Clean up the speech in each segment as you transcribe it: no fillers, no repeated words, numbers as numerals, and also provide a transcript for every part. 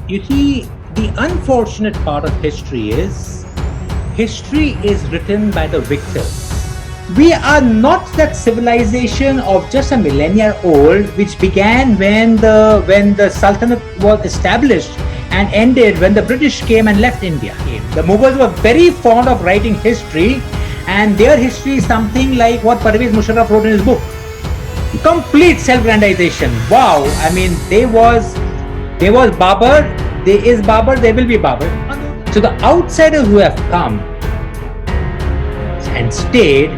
You see, the unfortunate part of history is written by the victors. We are not that civilization of just a millennia old, which began when the Sultanate was established and ended when the British came and left India. The Mughals were very fond of writing history, and their history is something like what Parvez Musharraf wrote in his book. Complete self-grandization. Wow! I mean, there was Babur, there is Babur, there will be Babur. So the outsiders who have come and stayed,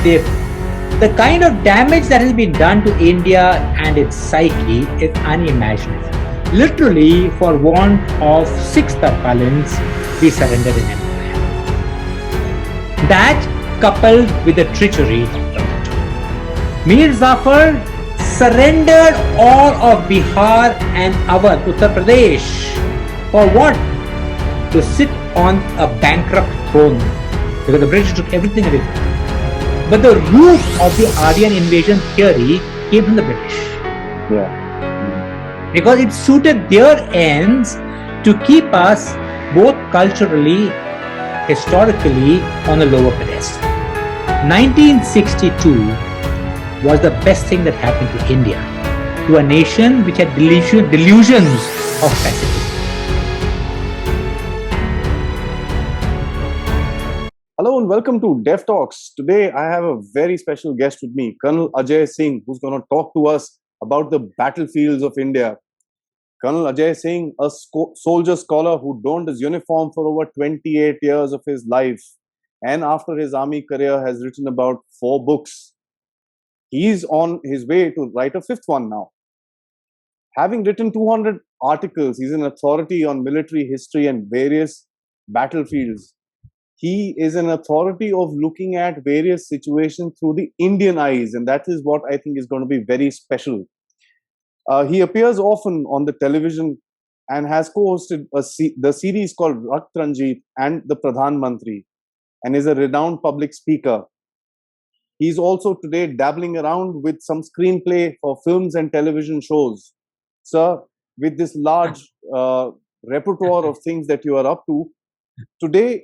the kind of damage that has been done to India and its psyche is unimaginable. Literally, for want of 6 Tarpalins, we surrendered in empire. That, coupled with the treachery, Mir Zafar surrendered all of Bihar and Awadh, Uttar Pradesh. For what? To sit on a bankrupt throne, because the British took everything away from him. But the root of the Aryan invasion theory came from the British. Yeah. Because it suited their ends to keep us both culturally, historically on a lower pedestal. 1962 was the best thing that happened to India, to a nation which had delusions of pacifism. Hello and welcome to Dev Talks. Today I have a very special guest with me, Colonel Ajay Singh, who's going to talk to us about the battlefields of India. Colonel Ajay Singh, a soldier scholar who donned his uniform for over 28 years of his life, and after his army career has written about 4 books. He's on his way to write a 5th one now. Having written 200 articles, he's an authority on military history and various battlefields. He is an authority of looking at various situations through the Indian eyes, and that is what I think is going to be very special. He appears often on the television and has co-hosted the series called Rakt Ranjit and the Pradhan Mantri, and is a renowned public speaker. He's also today dabbling around with some screenplay for films and television shows. Sir, with this large repertoire of things that you are up to, today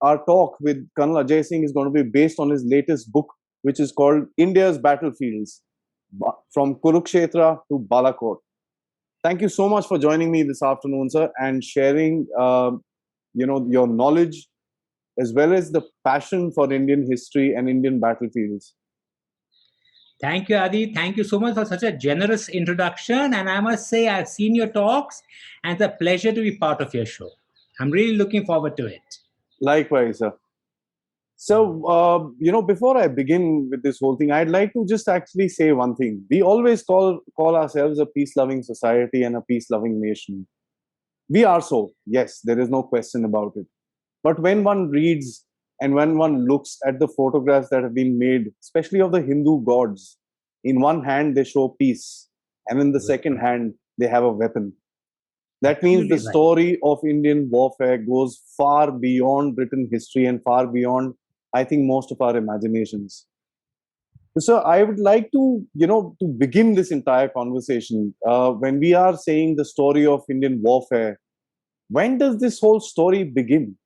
our talk with Colonel Ajay Singh is going to be based on his latest book, which is called India's Battlefields, from Kurukshetra to Balakot. Thank you so much for joining me this afternoon, sir, and sharing your knowledge as well as the passion for Indian history and Indian battlefields. Thank you, Adi. Thank you so much for such a generous introduction. And I must say, I've seen your talks, and it's a pleasure to be part of your show. I'm really looking forward to it. Likewise, sir. So, before I begin with this whole thing, I'd like to just actually say one thing. We always call ourselves a peace-loving society and a peace-loving nation. We are so, yes, there is no question about it. But when one reads and when one looks at the photographs that have been made, especially of the Hindu gods, in one hand they show peace, and in the second hand they have a weapon. That means the story of Indian warfare goes far beyond written history and far beyond, I think, most of our imaginations. So I would like to, to begin this entire conversation, when we are saying the story of Indian warfare, when does this whole story begin?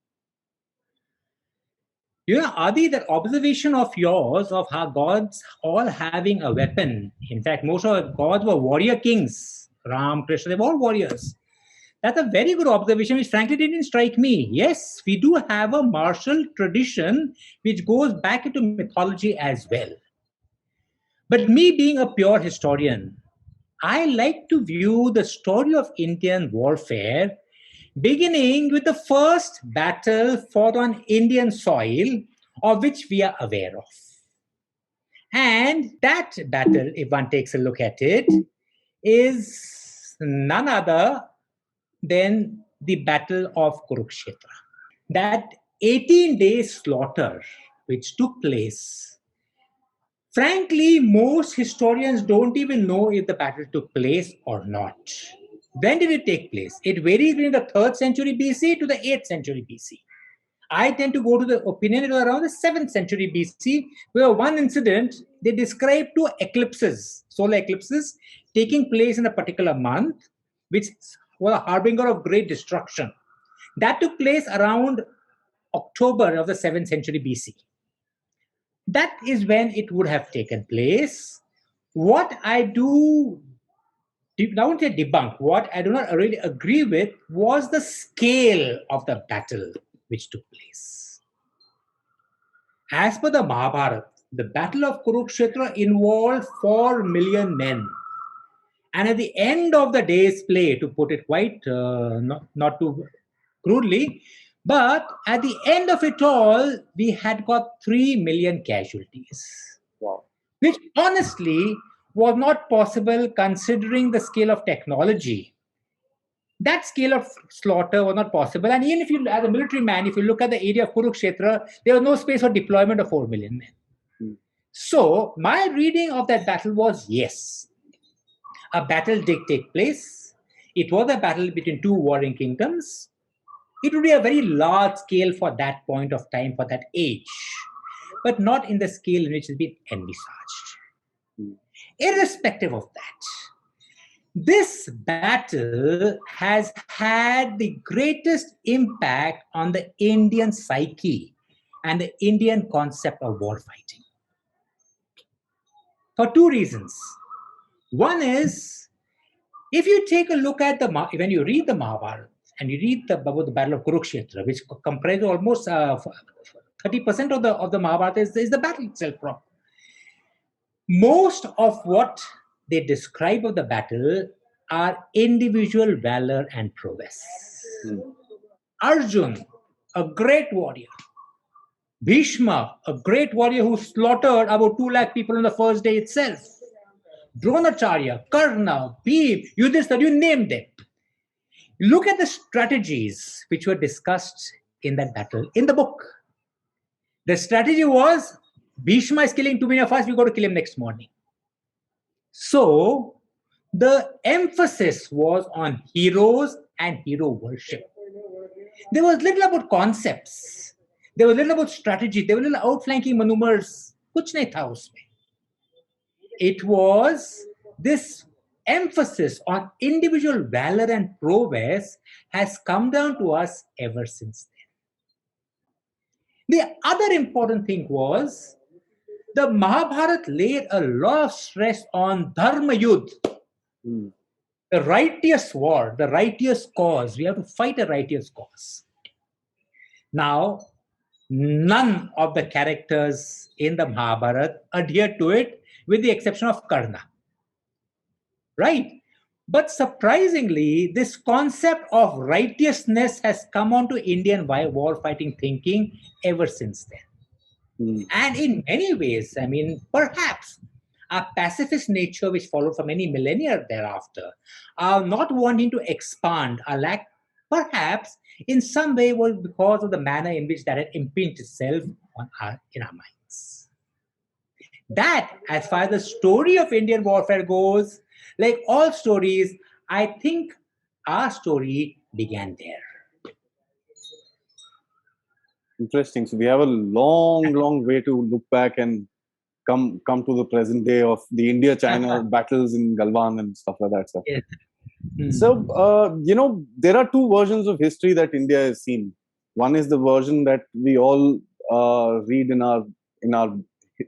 Adi, that observation of yours of how gods all having a weapon, in fact, most of the gods were warrior kings. Ram, Krishna, they were all warriors. That's a very good observation, which frankly didn't strike me. Yes, we do have a martial tradition which goes back into mythology as well. But me being a pure historian, I like to view the story of Indian warfare beginning with the first battle fought on Indian soil, of which we are aware of. And that battle, if one takes a look at it, is none other than the Battle of Kurukshetra. That 18-day slaughter which took place, frankly, most historians don't even know if the battle took place or not. When did it take place? It varies between the 3rd century BC to the 8th century BC. I tend to go to the opinion it was around the 7th century BC, where one incident, they describe 2 eclipses, solar eclipses, taking place in a particular month, which was a harbinger of great destruction. That took place around October of the 7th century BC. That is when it would have taken place. What I do, I won't say debunk, what I do not really agree with was the scale of the battle which took place. As per the Mahabharata, the battle of Kurukshetra involved 4 million men. And at the end of the day's play, to put it quite not too crudely, but at the end of it all, we had got 3 million casualties. Wow. Which honestly was not possible considering the scale of technology. That scale of slaughter was not possible. And even if you, as a military man, if you look at the area of Kurukshetra, there was no space for deployment of 4 million men. So my reading of that battle was, yes, a battle did take place. It was a battle between two warring kingdoms. It would be a very large scale for that point of time, for that age, but not in the scale in which it's been envisaged. Irrespective of that, this battle has had the greatest impact on the Indian psyche and the Indian concept of war fighting. For two reasons. One is, if you take a look at when you read the Mahabharata and you read about the Battle of Kurukshetra, which comprises almost 30% of the Mahabharata is the battle itself. Most of what they describe of the battle are individual valor and prowess. Arjun, a great warrior. Bhishma, a great warrior who slaughtered about 2 lakh people on the first day itself. Dronacharya, Karna, Bhim, Yudhishthira, you name them. Look at the strategies which were discussed in that battle in the book. The strategy was, Bhishma is killing too many of us, we've got to kill him next morning. So, the emphasis was on heroes and hero worship. There was little about concepts. There was little about strategy. There were little outflanking maneuvers. Kuch nahi tha usme. It was this emphasis on individual valor and prowess has come down to us ever since then. The other important thing was the Mahabharata laid a lot of stress on Dharma Yudh, the righteous war, the righteous cause. We have to fight a righteous cause. Now, none of the characters in the Mahabharata adhere to it, with the exception of Karna. Right? But surprisingly, this concept of righteousness has come onto Indian war-fighting thinking ever since then. And in many ways, I mean, perhaps our pacifist nature, which followed for many millennia thereafter, our not wanting to expand, our lack, perhaps in some way was because of the manner in which that had impinged itself in our minds. That, as far as the story of Indian warfare goes, like all stories, I think our story began there. Interesting. So we have a long way to look back and come to the present day of the India-China battles in Galwan and stuff like that. So, so there are two versions of history that India has seen. One is the version that we all read in our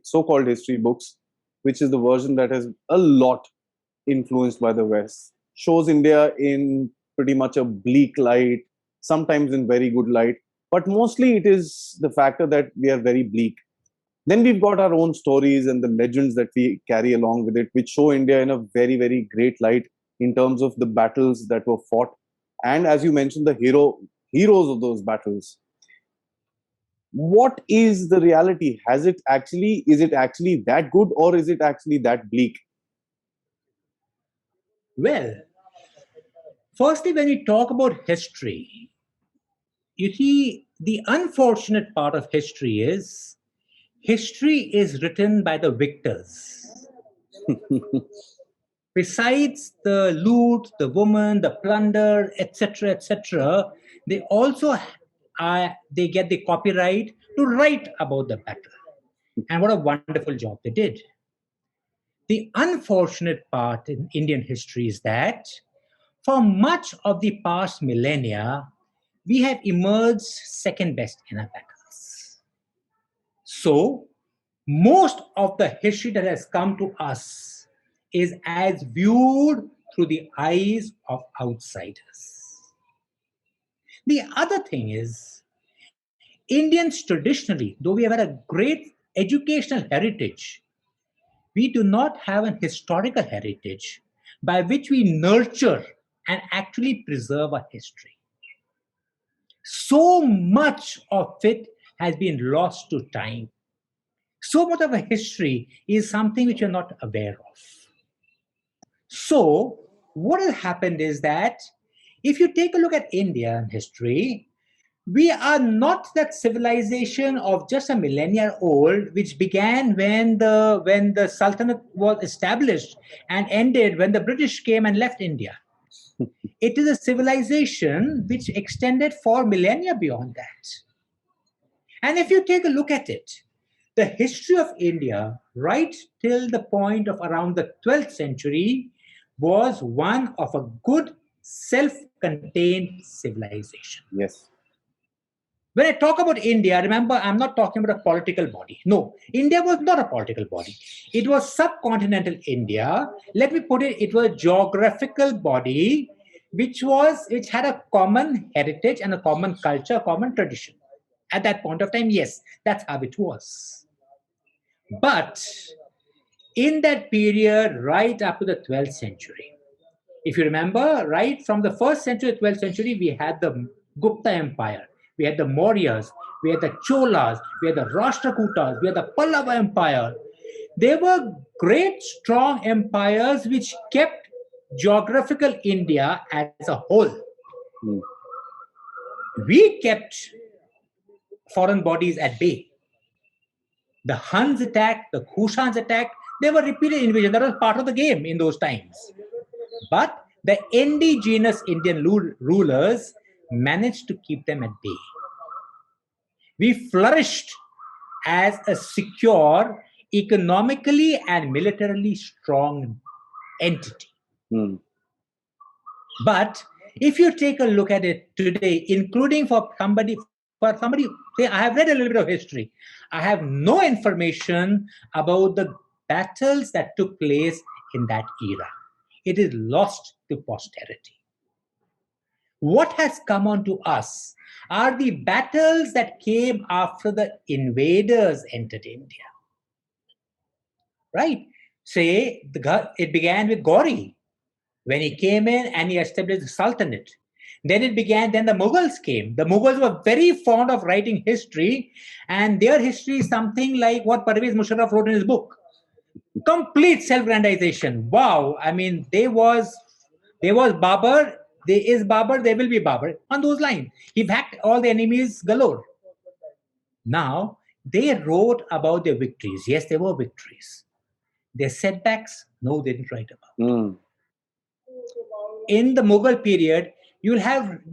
so-called history books, which is the version that has a lot influenced by the West. Shows India in pretty much a bleak light, sometimes in very good light, but mostly it is the factor that we are very bleak. Then we've got our own stories and the legends that we carry along with it, which show India in a very, very great light in terms of the battles that were fought. And as you mentioned, the heroes of those battles. What is the reality? Is it actually that good, or is it actually that bleak? Well, firstly, when we talk about history, you see, the unfortunate part of history is written by the victors. Besides the loot, the woman, the plunder, etc., they also they get the copyright to write about the battle. And what a wonderful job they did. The unfortunate part in Indian history is that For much of the past millennia, we have emerged second best in our battles. So, most of the history that has come to us is as viewed through the eyes of outsiders. The other thing is, Indians traditionally, though we have had a great educational heritage, we do not have an historical heritage by which we nurture and actually preserve our history. So much of it has been lost to time. So much of a history is something which you're not aware of. So, what has happened is that if you take a look at Indian history, we are not that civilization of just a millennia old, which began when the Sultanate was established and ended when the British came and left India. It is a civilization which extended for millennia beyond that. And if you take a look at it, the history of India, right till the point of around the 12th century, was one of a good self-contained civilization. Yes. When I talk about India, remember, I'm not talking about a political body. No, India was not a political body. It was subcontinental India. Let me put it, it was a geographical body which had a common heritage and a common culture, a common tradition. At that point of time, yes, that's how it was. But in that period, right up to the 12th century, if you remember, right from the 1st century to 12th century, we had the Gupta Empire. We had the Mauryas, we had the Cholas, we had the Rashtrakutas, we had the Pallava Empire. They were great, strong empires which kept geographical India as a whole. We kept foreign bodies at bay. The Huns attacked, the Kushans attacked. They were repeated invasions. That was part of the game in those times. But the indigenous Indian rulers managed to keep them at bay. We flourished as a secure, economically and militarily strong entity. But if you take a look at it today, including for somebody, say, I have read a little bit of history. I have no information about the battles that took place in that era. It is lost to posterity. What has come onto us are the battles that came after the invaders entered India. Right? Say, it began with Gauri, when he came in and he established the Sultanate. Then the Mughals came. The Mughals were very fond of writing history, and their history is something like what Parvez Musharraf wrote in his book. Complete self-grandization. Wow. I mean, there was Babur, there is Babur, there will be Babur. On those lines. He hacked all the enemies galore. Now, they wrote about their victories. Yes, there were victories. Their setbacks? No, they didn't write about. In the Mughal period, you'll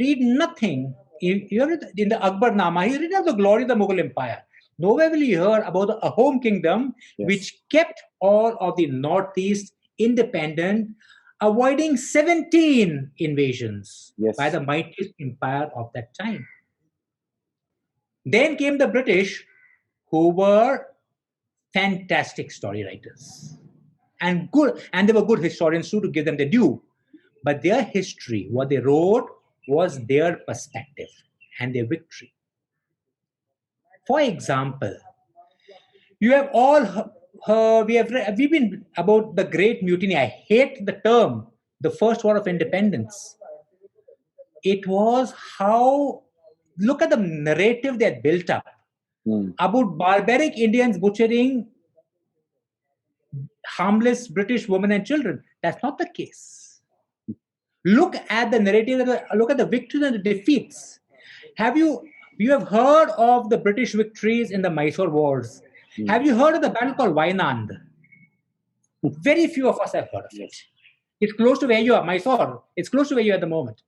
read nothing. You have in the Akbarnama, he read of the glory of the Mughal Empire. Nowhere will you hear about the Ahom kingdom, which kept all of the Northeast independent, avoiding 17 invasions by the mightiest empire of that time. Then came the British, who were fantastic story writers. And they were good historians too, to give them the due. But their history, what they wrote, was their perspective and their victory. For example, you have all heard, we've been about the Great Mutiny. I hate the term, the First War of Independence. It was look at the narrative they had built up about barbaric Indians butchering harmless British women and children. That's not the case. Look at the narrative, look at the victories and the defeats. You have heard of the British victories in the Mysore Wars. Have you heard of the battle called Wayanad? Very few of us have heard of it. It's close to where you are, Mysore. It's close to where you are at the moment.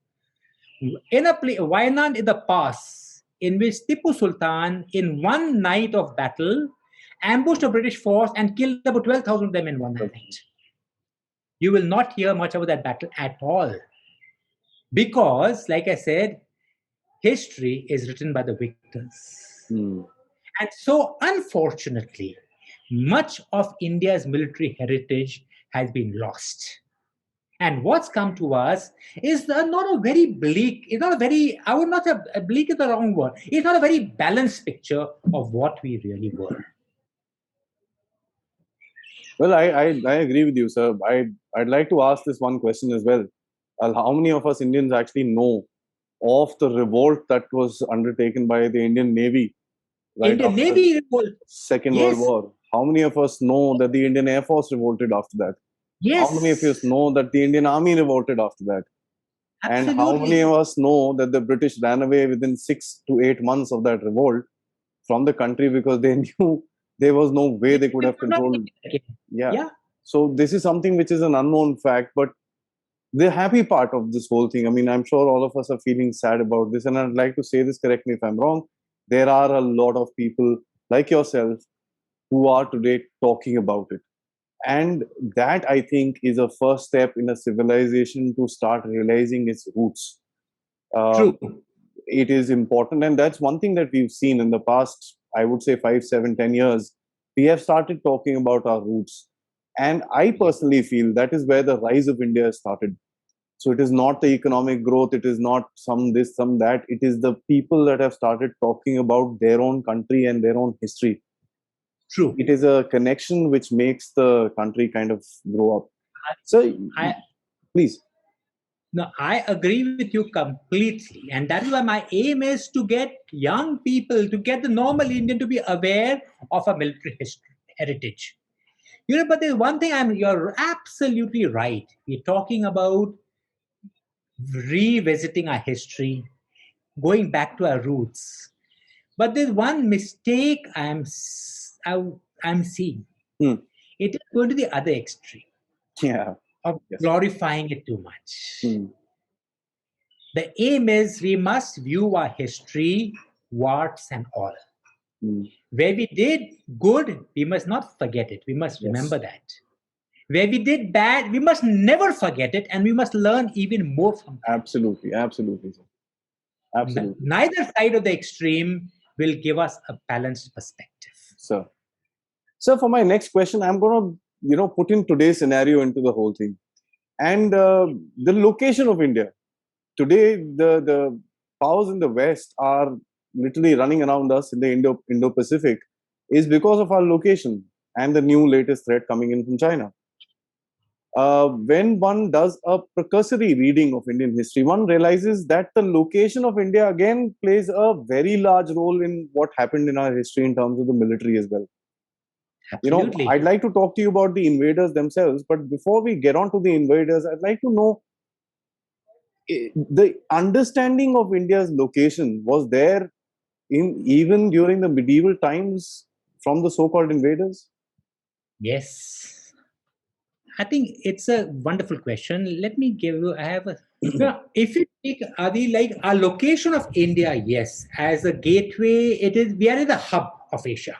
In Wayanad is the pass in which Tipu Sultan, in one night of battle, ambushed a British force and killed about 12,000 of them in one night. You will not hear much about that battle at all. Because, like I said, history is written by the victors. Hmm. And so, unfortunately, much of India's military heritage has been lost. And what's come to us is not a very bleak, it's not a very, I would not have, bleak is the wrong word. It's not a very balanced picture of what we really were. Well, I agree with you, sir. I'd like to ask this one question as well. How many of us Indians actually know of the revolt that was undertaken by the Indian Navy right Indian after Navy revolt. Second World Yes, War? How many of us know that the Indian Air Force revolted after that? How many of us yes, know that the Indian Army revolted after that? And how many absolutely. of us know that the British ran away within 6 to 8 months of that revolt from the country because they knew there was no way they could We have could not controlled? take it again. Yeah. Yeah, So this is something which is an unknown fact, but the happy part of this whole thing, I mean, I'm sure all of us are feeling sad about this, and I'd like to say this, correct me if I'm wrong. There are a lot of people like yourself who are today talking about it. And that, I think, is a first step in a civilization to start realizing its roots. true. Um, it is important, and that's one thing that we've seen in the past, I would say 5, 7, 10 years. We have started talking about our roots. And I Yeah, personally feel that is where the rise of India has started. So it is not the economic growth, it is not some this, some that. It is the people that have started talking about their own country and their own history. true. It is a connection which makes the country kind of grow up. So I, please. no, I agree with you completely. And that is why my aim is to get young people, to get the normal Indian to be aware of a military history, heritage. But there's one thing you're absolutely right. We're talking about revisiting our history, going back to our roots. But there's one mistake I'm seeing. Hmm. It is going to the other extreme Yeah. of Yes. glorifying it too much. Hmm. The aim is we must view our history, warts and all. Hmm. Where we did good, we must not forget it. We must remember Yes. that. Where we did bad, we must never forget it, and we must learn even more from that. Absolutely. Absolutely. Sir. Absolutely. Neither side of the extreme will give us a balanced perspective. So, so for my next question, I'm going to, put in today's scenario into the whole thing. And the location of India. Today, the powers in the West are literally running around us in the Indo-Pacific is because of our location and the new latest threat coming in from China. When one does a precursory reading of Indian history, one realizes that the location of India again plays a very large role in what happened in our history in terms of the military as well. Absolutely. I'd like to talk to you about the invaders themselves, but before we get on to the invaders, I'd like to know the understanding of India's location was there in even during the medieval times from the so-called invaders? Yes. I think it's a wonderful question. Let me give you, I have a, now, if you take Adi, like our location of India, yes, as a gateway, we are in the hub of Asia,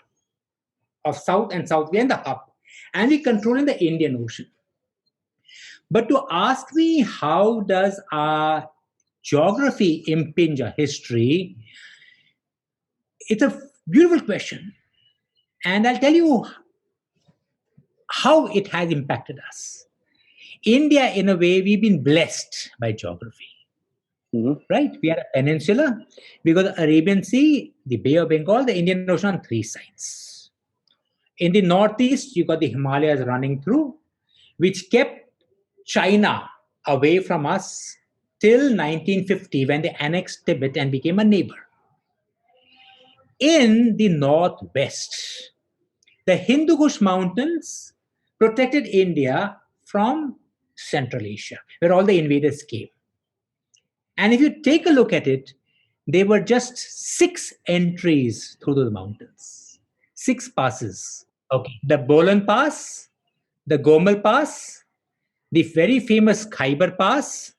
of South and South. We are in the hub, and we control in the Indian Ocean. But to ask me, how does our geography impinge our history? It's a beautiful question. And I'll tell you how it has impacted us. India, in a way, we've been blessed by geography, right? We are a peninsula. We got the Arabian Sea, the Bay of Bengal, the Indian Ocean on three sides. In the northeast, you got the Himalayas running through, which kept China away from us till 1950 when they annexed Tibet and became a neighbor. In the northwest, the Hindu Kush Mountains protected India from Central Asia, where all the invaders came. And if you take a look at it, there were just 6 entries through those mountains, 6 passes. Okay, the Bolan Pass, the Gomal Pass, the very famous Khyber Pass,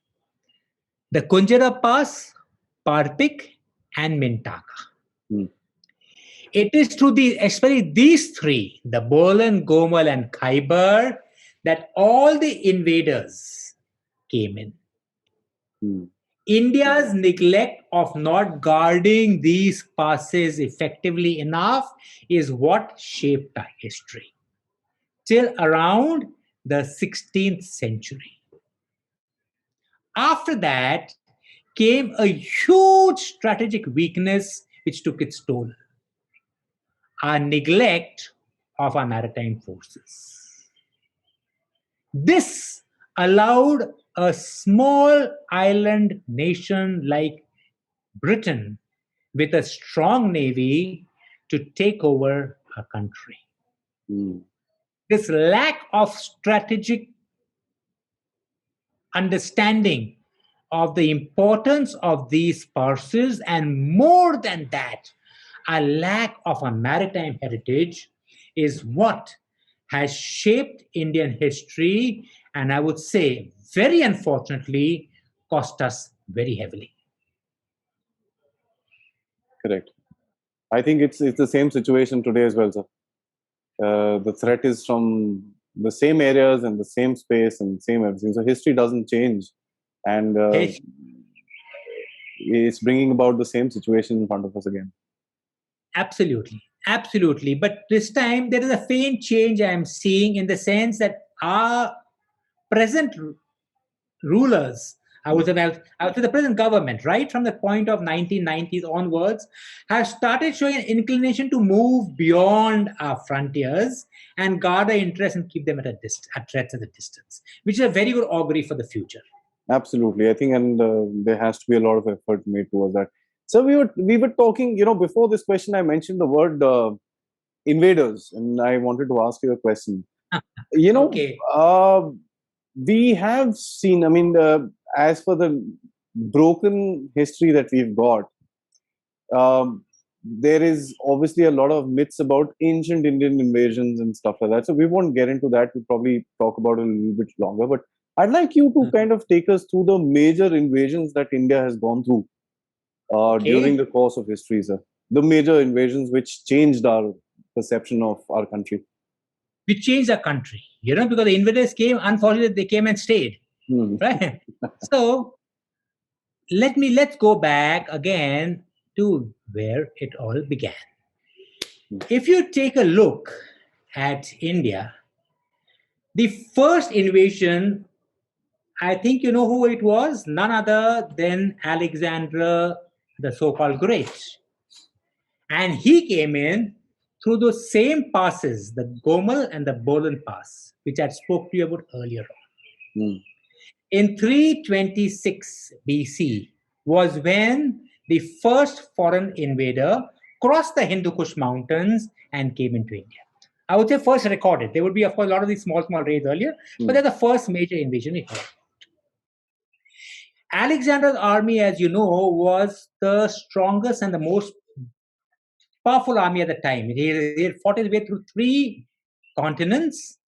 the Kunjara Pass, Parpik, and Mintaka. Hmm. It is through especially these three, the Bolan, Gomal, and Khyber, that all the invaders came in. Hmm. India's neglect of not guarding these passes effectively enough is what shaped our history till around the 16th century. After that came a huge strategic weakness which took its toll, our neglect of our maritime forces. This allowed a small island nation like Britain with a strong navy to take over a country. Hmm. This lack of strategic understanding of the importance of these parcels, and more than that, a lack of a maritime heritage, is what has shaped Indian history, and I would say, very unfortunately, cost us very heavily. Correct. I think it's the same situation today as well, sir. The threat is from the same areas and the same space and same everything. So history doesn't change, and Hey, it's bringing about the same situation in front of us again. absolutely, absolutely. But this time there is a faint change I am seeing in the sense that our present rulers, I would say the present government, right from the point of 1990s onwards, have started showing an inclination to move beyond our frontiers and guard our interests and keep them at threats at a distance, which is a very good augury for the future. Absolutely, I think, and there has to be a lot of effort made towards that. So we were talking, before this question, I mentioned the word invaders, and I wanted to ask you a question. You know, Okay. we have seen. I mean, as for the broken history that we've got, there is obviously a lot of myths about ancient Indian invasions and stuff like that. So we won't get into that. We'll probably talk about it a little bit longer. But I'd like you to kind of take us through the major invasions that India has gone through during Okay. the course of history, sir. The major invasions which changed our perception of our country. We changed our country, because the invaders came, unfortunately, they came and stayed, Hmm. right? So let's go back again to where it all began. If you take a look at India, the first invasion, I think you know who it was, none other than Alexander the so-called Great. And he came in through those same passes, the Gomal and the Bolan Pass, which I spoke to you about earlier on. Hmm. In 326 BC was when the first foreign invader crossed the Hindu Kush mountains and came into India. I would say first recorded. There would be, of course, a lot of these small raids earlier, but they're the first major invasion we heard. Alexander's army, as you know, was the strongest and the most powerful army at the time. He had fought his way through 3 continents,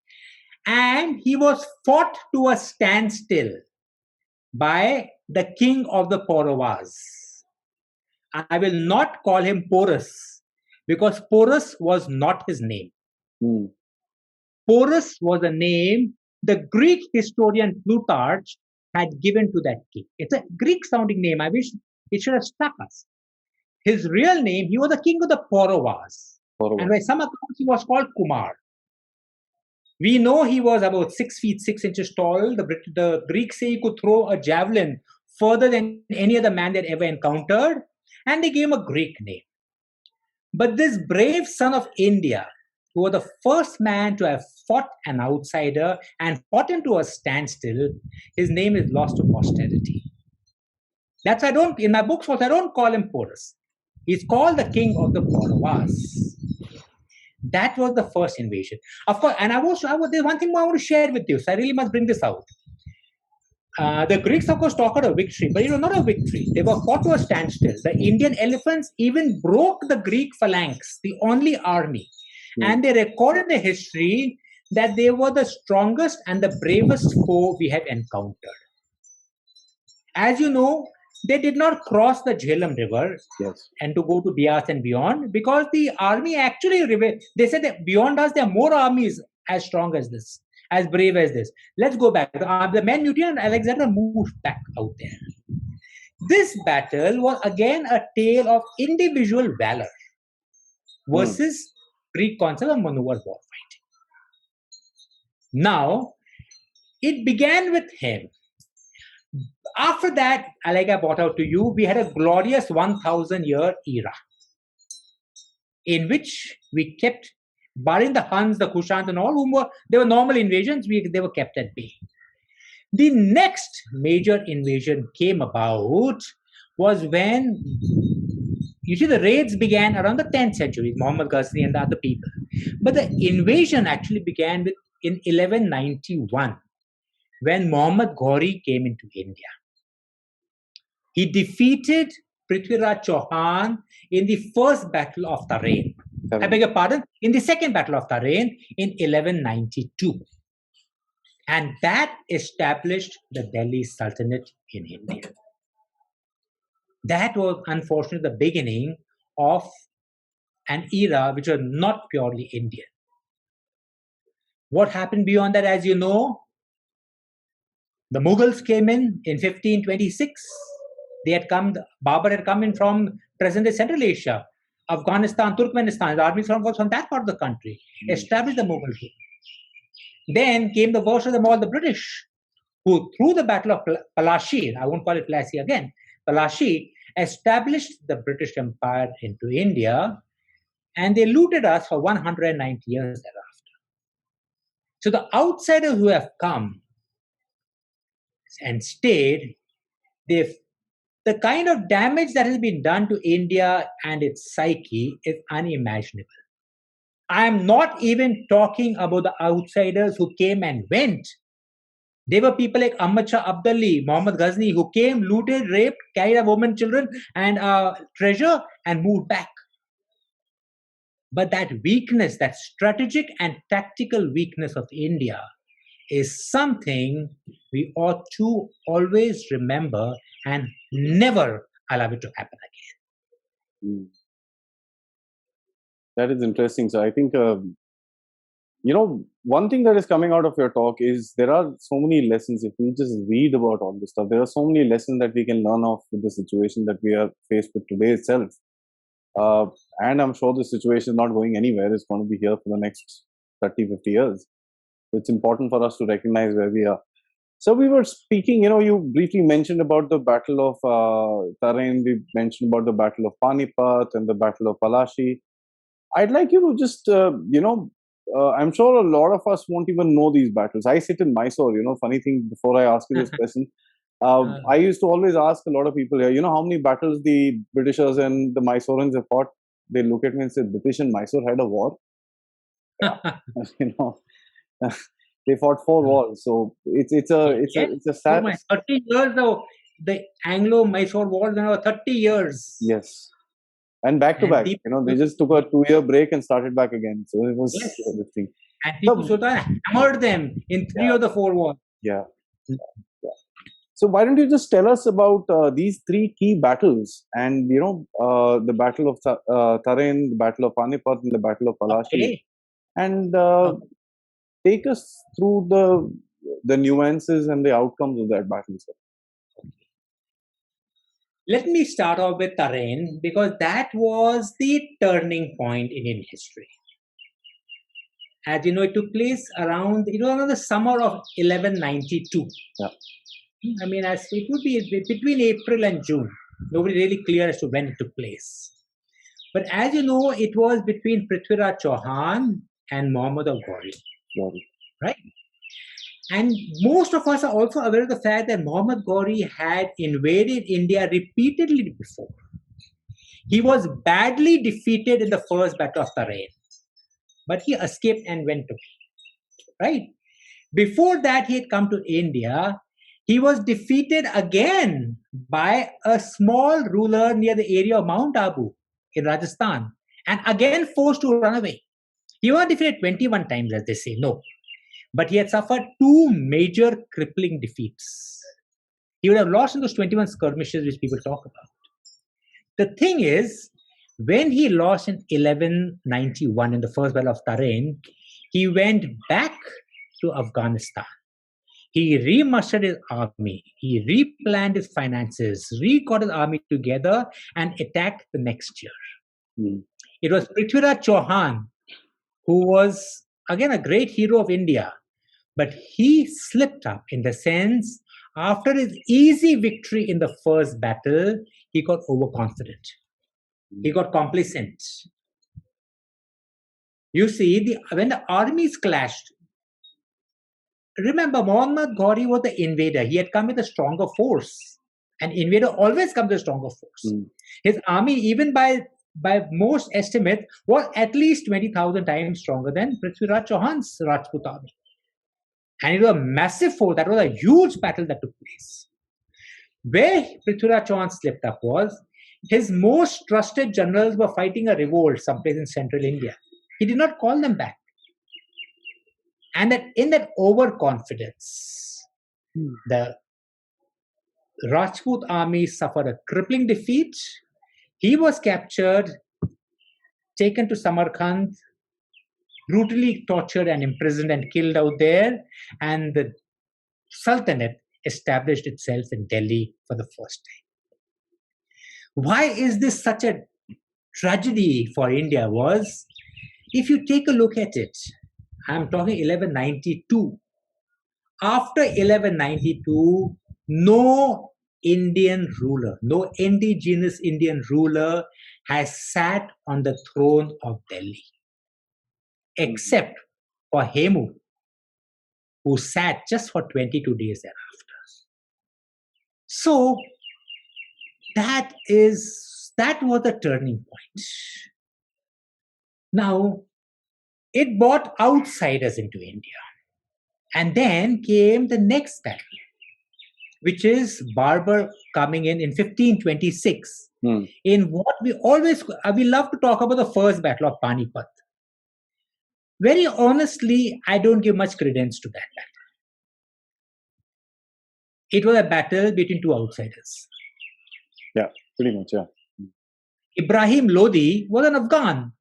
and he was fought to a standstill by the king of the Pauravas. I will not call him Porus because Porus was not his name. Hmm. Porus was a name the Greek historian Plutarch had given to that king. It's a Greek sounding name. I wish it should have stuck us. His real name, he was the king of the Pauravas. And by some accounts, he was called Kumar. We know he was about 6 feet 6 inches tall. The Greeks say he could throw a javelin further than any other man they'd ever encountered, and they gave him a Greek name. But this brave son of India, who was the first man to have fought an outsider and fought him to a standstill, his name is lost to posterity. That's why in my books, I don't call him Porus. He's called the king of the Pauravas. That was the first invasion. Of course, and there's one thing more I want to share with you, so I really must bring this out. The Greeks, of course, talked about a victory, but it was not a victory. They were fought to a standstill. The Indian elephants even broke the Greek phalanx, the only army. And they recorded the history that they were the strongest and the bravest foe we have encountered. As you know, they did not cross the Jhelum River and to go to Bias and beyond because the army actually, they said that beyond us, there are more armies as strong as this, as brave as this. Let's go back. The men mutinied and Alexander moved back out there. This battle was again a tale of individual valor versus Greek concept of maneuver warfighting. Now, it began with him. After that, like I brought out to you, we had a glorious 1,000-year era in which we kept, barring the Huns, the Kushans, and all whom they were normal invasions, they were kept at bay. The next major invasion came about was when, you see, the raids began around the 10th century, Muhammad Ghazni and the other people. But the invasion actually began in 1191, when Muhammad Ghori came into India. He defeated Prithviraj Chauhan in the first battle of Tarain. I beg your pardon, in the second battle of Tarain in 1192. And that established the Delhi Sultanate in India. That was unfortunately the beginning of an era which was not purely Indian. What happened beyond that, as you know, the Mughals came in 1526. Babur had come in from present-day Central Asia, Afghanistan, Turkmenistan. The army was from that part of the country, established the Mughal king. Then came the worst of them all, the British, who through the Battle of Palashi, I won't call it Plassey again, Palashi, established the British Empire into India, and they looted us for 190 years thereafter. So the outsiders who have come and stayed, the kind of damage that has been done to India and its psyche is unimaginable. I am not even talking about the outsiders who came and went. There were people like Ahmad Shah Abdali, Muhammad Ghazni, who came, looted, raped, carried a woman, children, and treasure, and moved back. But that weakness, that strategic and tactical weakness of India, is something we ought to always remember and never allow it to happen again. That is interesting. So I think, one thing that is coming out of your talk is there are so many lessons. If we just read about all this stuff, there are so many lessons that we can learn of with the situation that we are faced with today itself. And I'm sure the situation is not going anywhere. It's going to be here for the next 30, 50 years. It's important for us to recognize where we are. So we were speaking, you briefly mentioned about the Battle of Tarain, we mentioned about the Battle of Panipat and the Battle of Palashi. I'd like you to just, I'm sure a lot of us won't even know these battles. I sit in Mysore, funny thing, before I ask you this question, I used to always ask a lot of people here, how many battles the Britishers and the Mysoreans have fought? They look at me and say, British and Mysore had a war? They fought 4 wars, so it's a sad. 30 years though. The Anglo-Mysore War went over 30 years. Yes, and back to back. They just took a 2-year break and started back again. So it was this thing. And Tipu Sultan hammered them in 3 of the 4 wars. Yeah. So why don't you just tell us about these 3 key battles, and the Battle of Tarain, the Battle of Panipat, and the Battle of Palashi, and take us through the nuances and the outcomes of that battle, sir. Let me start off with Tarain, because that was the turning point in Indian history. As you know, it took place around the summer of 1192. Yeah. I mean, it would be between April and June. Nobody really clear as to when it took place. But as you know, it was between Prithviraj Chauhan and Muhammad of Ghori. Right? And most of us are also aware of the fact that Muhammad Ghori had invaded India repeatedly before. He was badly defeated in the first battle of Tarain, but he escaped and went away. Right? Before that, he had come to India. He was defeated again by a small ruler near the area of Mount Abu in Rajasthan, and again forced to run away. He was defeated 21 times, as they say. No. But he had suffered 2 major crippling defeats. He would have lost in those 21 skirmishes which people talk about. The thing is, when he lost in 1191 in the first battle of Tarain, he went back to Afghanistan. He remustered his army, he replanned his finances, got his army together and attacked the next year. It was Prithviraj Chauhan, who was again a great hero of India, but he slipped up in the sense after his easy victory in the first battle, he got overconfident. He got complacent. You see, when the armies clashed, remember, Muhammad Ghori was the invader. He had come with a stronger force. An invader always comes with a stronger force. His army, even by most estimates, was at least 20,000 times stronger than Prithviraj Chauhan's Rajput army. And it was a massive force. That was a huge battle that took place. Where Prithviraj Chauhan slipped up was his most trusted generals were fighting a revolt someplace in central India. He did not call them back. And that in that overconfidence, the Rajput army suffered a crippling defeat. He was captured, taken to Samarkand, brutally tortured and imprisoned and killed out there. And the Sultanate established itself in Delhi for the first time. Why is this such a tragedy for India? Was, if you take a look at it, I'm talking 1192. After 1192, no Indian ruler, no indigenous Indian ruler has sat on the throne of Delhi, except for Hemu, who sat just for 22 days thereafter. So that was the turning point. Now, it brought outsiders into India. And then came the next battle, which is Babur coming in 1526. In what we love to talk about the first battle of Panipat. Very honestly, I don't give much credence to that battle. It was a battle between two outsiders. Yeah, pretty much, yeah. Ibrahim Lodi was an Afghan.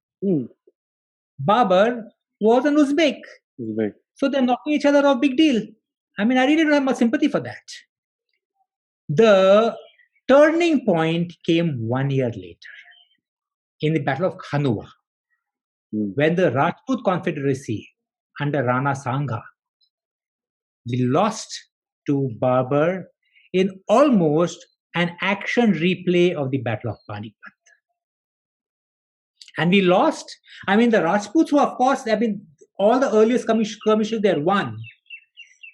Babur was an Uzbek. So they're knocking each other off, big deal. I mean, I really don't have much sympathy for that. The turning point came 1 year later in the Battle of Khanuva, when the Rajput Confederacy under Rana Sangha, we lost to Babur in almost an action replay of the Battle of Panipat. And we lost. I mean, the Rajputs who, of course, all the earliest skirmishes they won.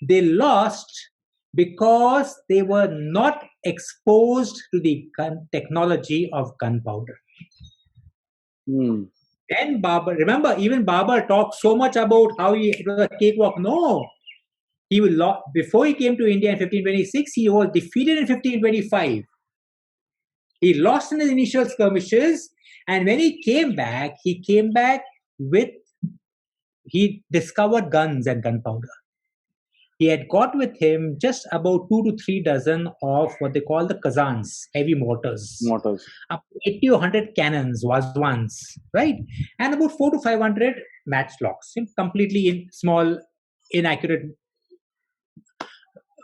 They lost because they were not exposed to the technology of gunpowder. Then Babur, remember, even Babur talked so much about how it was a cakewalk. No, before he came to India in 1526, he was defeated in 1525. He lost in his initial skirmishes, and when he came back he discovered guns and gunpowder. He had got with him just about 2 to 3 dozen of what they call the kazans, heavy mortars. Up to 80 or 100 cannons was once, right? And about 400 to 500 matchlocks, completely small, inaccurate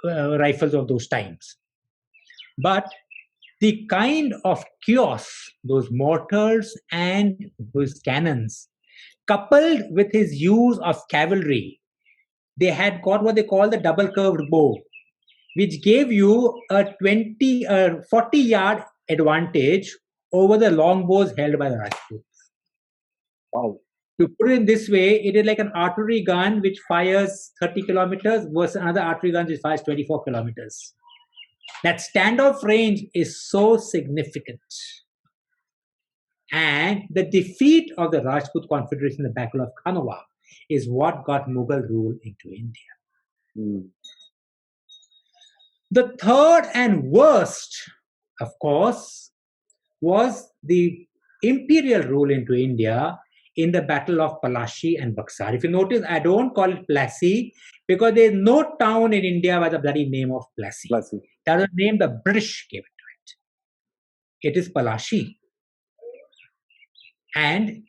rifles of those times. But the kind of chaos, those mortars and those cannons, coupled with his use of cavalry, they had got what they call the double curved bow, which gave you a 40-yard advantage over the long bows held by the Rajputs. Wow. To put it in this way, it is like an artillery gun which fires 30 kilometers versus another artillery gun which fires 24 kilometers. That standoff range is so significant. And the defeat of the Rajput Confederation in the Battle of Khanuva is what got Mughal rule into India. The third and worst, of course, was the imperial rule into India in the Battle of Palashi and Buxar. If you notice, I don't call it Plassey because there is no town in India by the bloody name of Plassey. That was the name the British gave it to it. It is Palashi. And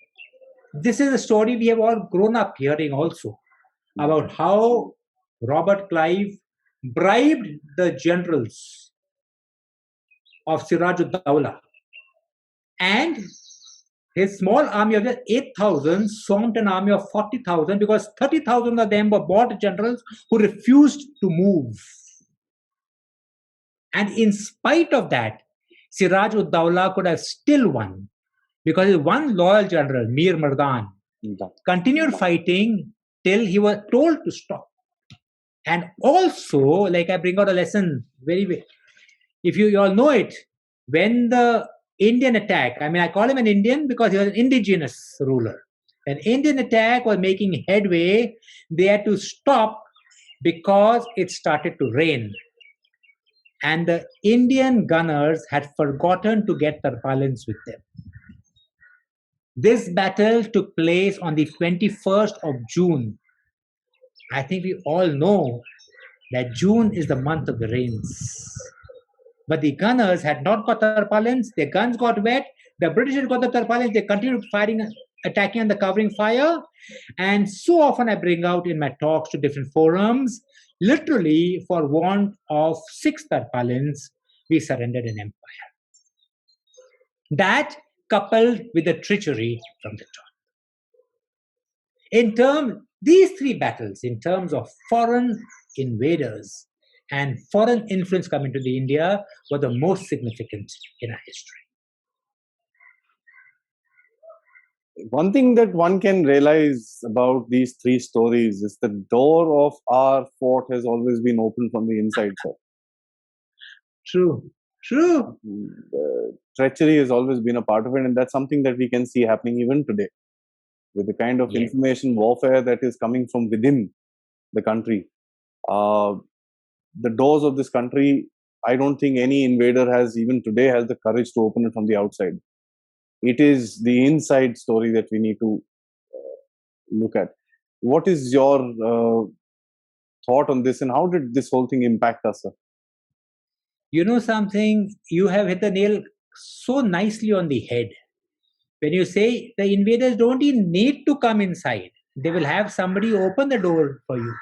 this is a story we have all grown up hearing also about how Robert Clive bribed the generals of Siraj-ud-Dawla, and his small army of just 8,000 swamped an army of 40,000 because 30,000 of them were bought generals who refused to move. And in spite of that, Siraj-ud-Dawla could have still won because his one loyal general, Mir Mardan, continued fighting till he was told to stop. And also, like I bring out a lesson if you all know it, when the Indian attack, I mean, I call him an Indian because he was an indigenous ruler. An Indian attack was making headway, they had to stop because it started to rain. And the Indian gunners had forgotten to get tarpaulins with them. This battle took place on the 21st of June. I think we all know that June is the month of the rains. But the gunners had not got tarpaulins, their guns got wet, the British had got the tarpaulins, they continued firing, attacking and the covering fire. And so often I bring out in my talks to different forums, literally for want of 6 tarpaulins, we surrendered an empire. That coupled with the treachery from the top. These 3 battles, in terms of foreign invaders and foreign influence coming to the India, were the most significant in our history. One thing that one can realize about these 3 stories is the door of our fort has always been open from the inside, sir. True. Treachery has always been a part of it, and that's something that we can see happening even today. With the kind of information warfare that is coming from within the country. The doors of this country, I don't think any invader has even today has the courage to open it from the outside. It is the inside story that we need to look at. What is your thought on this, and how did this whole thing impact us, sir? You know something, you have hit the nail so nicely on the head. When you say the invaders don't even need to come inside, they will have somebody open the door for you.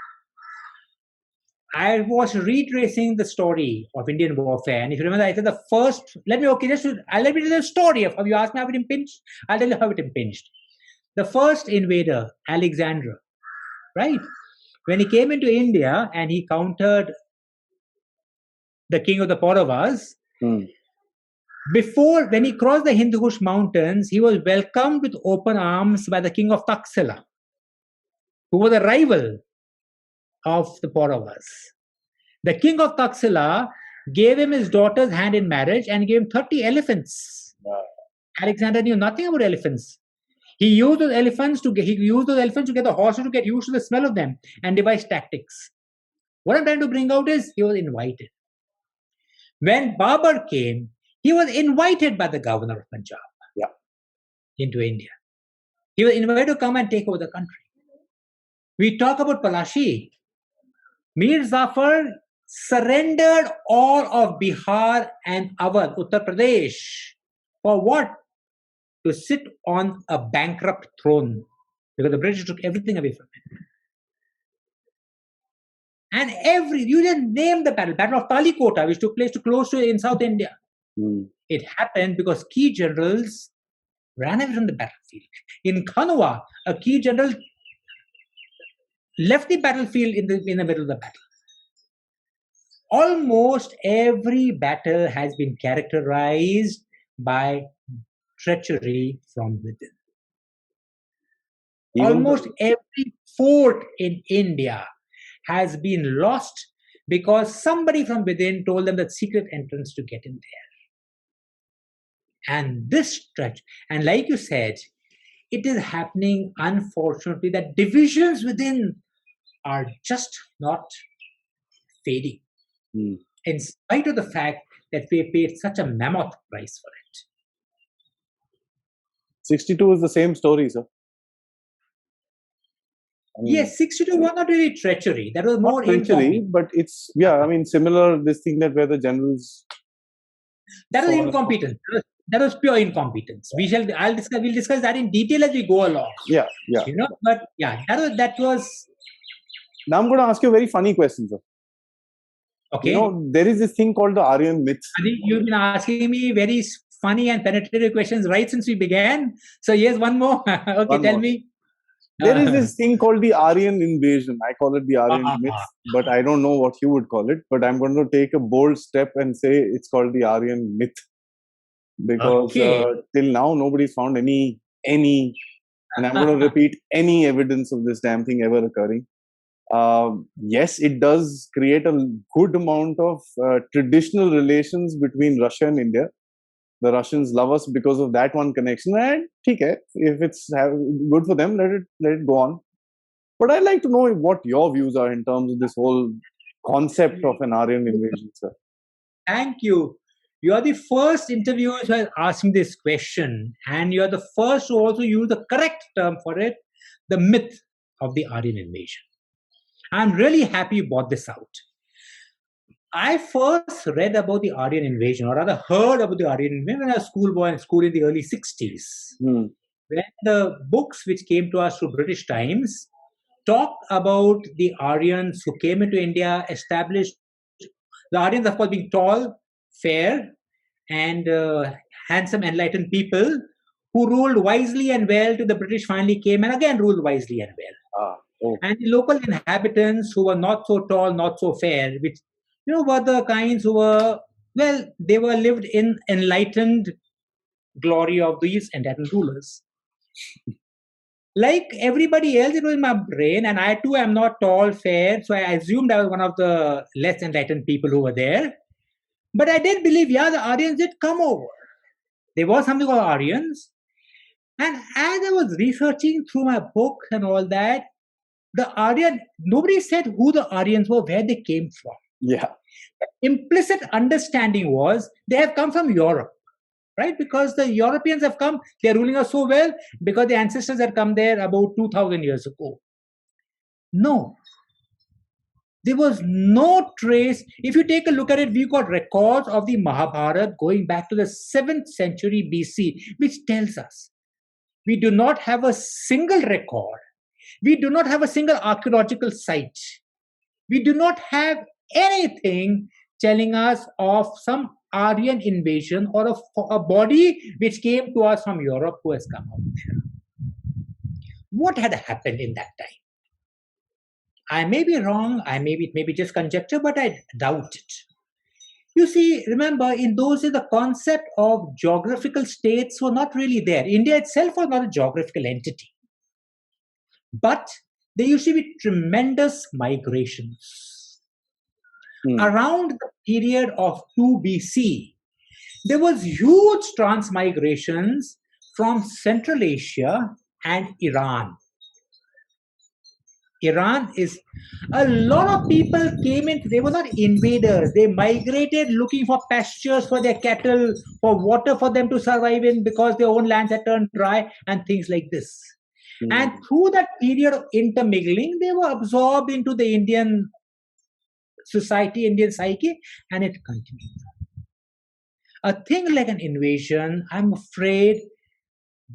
I was retracing the story of Indian warfare, and if you remember, I said the first. Let me tell you the story of how you asked me how it impinged. I'll tell you how it impinged. The first invader, Alexander, right? When he came into India and he countered the king of the Pauravas, when he crossed the Hindu Kush mountains, he was welcomed with open arms by the king of Taxila, who was a rival of the Pauravas. The king of Taxila gave him his daughter's hand in marriage and gave him 30 elephants. Wow. Alexander knew nothing about elephants. He used those elephants to get the horses to get used to the smell of them and devise tactics. What I'm trying to bring out is he was invited. When Babur came, he was invited by the governor of Punjab into India. He was invited to come and take over the country. We talk about Palashi. Mir Zafar surrendered all of Bihar and Awadh, Uttar Pradesh. For what? To sit on a bankrupt throne. Because the British took everything away from him. And you didn't name the Battle of Talikota, which took place close to in South India. It happened because key generals ran away from the battlefield. In Kanwa, a key general left the battlefield in the middle of the battle. Almost every battle has been characterized by treachery from within. Almost every fort in India has been lost because somebody from within told them the secret entrance to get in there. And this stretch, and like you said, it is happening, unfortunately, that divisions within are just not fading, in spite of the fact that we paid such a mammoth price for it. 62 is the same story, sir. Yes, 62 was not really treachery. That was more treachery, but it's similar. This thing that where the generals. That was incompetence. That was pure incompetence. We'll discuss that in detail as we go along. Yeah. But that was. Now I'm going to ask you a very funny question, sir. Okay. There is this thing called the Aryan myth. I think you've been asking me very funny and penetrative questions right since we began. So here's one more. Okay, One tell more. me. There is this thing called the Aryan invasion. I call it the Aryan myth, but I don't know what you would call it. But I'm going to take a bold step and say it's called the Aryan myth, because till now nobody's found any, and I'm going to repeat, any evidence of this damn thing ever occurring. Yes, it does create a good amount of traditional relations between Russia and India. The Russians love us because of that one connection, and okay, if it's good for them, let it go on. But I'd like to know what your views are in terms of this whole concept of an Aryan invasion, sir. Thank you. You are the first interviewer who has asked me this question, and you are the first to also use the correct term for it, the myth of the Aryan invasion. I'm really happy you brought this out. I first read about the Aryan invasion, or rather heard about the Aryan invasion when I was a schoolboy in school in the early 60s. When the books which came to us through British Times talked about the Aryans who came into India, established the Aryans, of course, being tall, fair, and handsome, enlightened people who ruled wisely and well till the British finally came and again ruled wisely and well. And the local inhabitants who were not so tall, not so fair, which were the kinds who were, well, they were lived in enlightened glory of these enlightened rulers. Like everybody else, it was in my brain, and I too am not tall, fair, so I assumed I was one of the less enlightened people who were there. But I did believe, the Aryans did come over. There was something called Aryans. And as I was researching through my book and all that, the Aryan, nobody said who the Aryans were, where they came from. Yeah. Implicit understanding was they have come from Europe, right? Because the Europeans have come, they're ruling us so well because the ancestors had come there about 2000 years ago. No. There was no trace. If you take a look at it, we got records of the Mahabharata going back to the 7th century BC, which tells us we do not have a single record. We do not have a single archaeological site. We do not have anything telling us of some Aryan invasion or a body which came to us from Europe who has come out here. What had happened in that time? I may be wrong, it may be just conjecture, but I doubt it. You see, remember, in those days, the concept of geographical states were not really there. India itself was not a geographical entity. But there used to be tremendous migrations. Around the period of 2 BC, there was huge transmigrations from Central Asia and Iran. Iran is, a lot of people came in, they were not invaders, they migrated looking for pastures for their cattle, for water for them to survive in because their own lands had turned dry and things like this. And through that period of intermingling, they were absorbed into the Indian society, Indian psyche, and it continued. A thing like an invasion, I'm afraid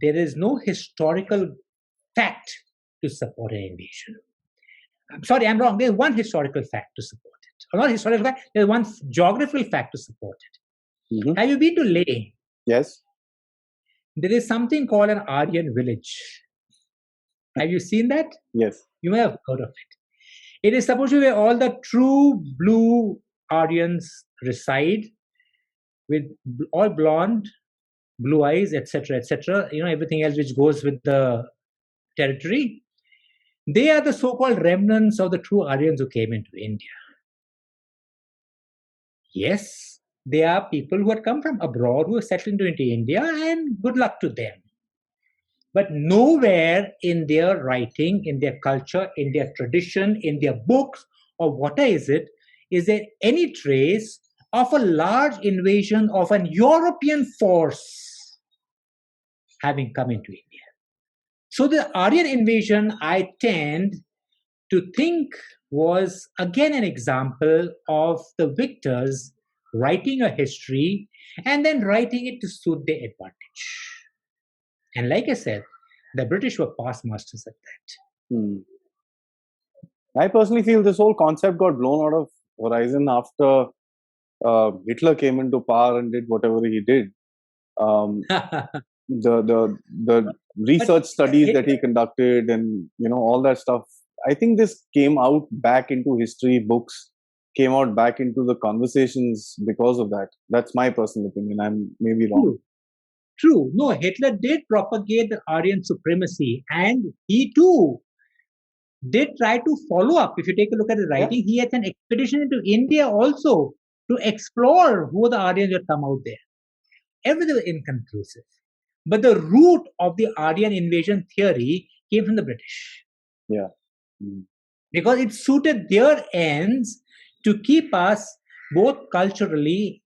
there is no historical fact to support an invasion. I'm sorry, I'm wrong. There's one historical fact to support it. Or not historical fact, there's one geographical fact to support it. Have you been to Leh? Yes. There is something called an Aryan village. Have you seen that? Yes. You may have heard of it. It is supposed to be where all the true blue Aryans reside, with all blonde, blue eyes, etc., everything else which goes with the territory. They are the so-called remnants of the true Aryans who came into India. Yes, they are people who had come from abroad, who have settled into India, and good luck to them. But nowhere in their writing, in their culture, in their tradition, in their books, or whatever is there any trace of a large invasion of an European force having come into India. So the Aryan invasion, I tend to think, was again an example of the victors writing a history and then writing it to suit their advantage. And like I said, the British were past masters at that. I personally feel this whole concept got blown out of horizon after Hitler came into power and did whatever he did. Um, the research studies that he conducted, and all that stuff. I think this came out back into history books, came out back into the conversations because of that. That's my personal opinion. I'm maybe wrong. True. No, Hitler did propagate the Aryan supremacy, and he too did try to follow up. If you take a look at his writing, he had an expedition into India also to explore who the Aryans had come out there. Everything was inconclusive. But the root of the Aryan invasion theory came from the British. Yeah. Because it suited their ends to keep us both culturally,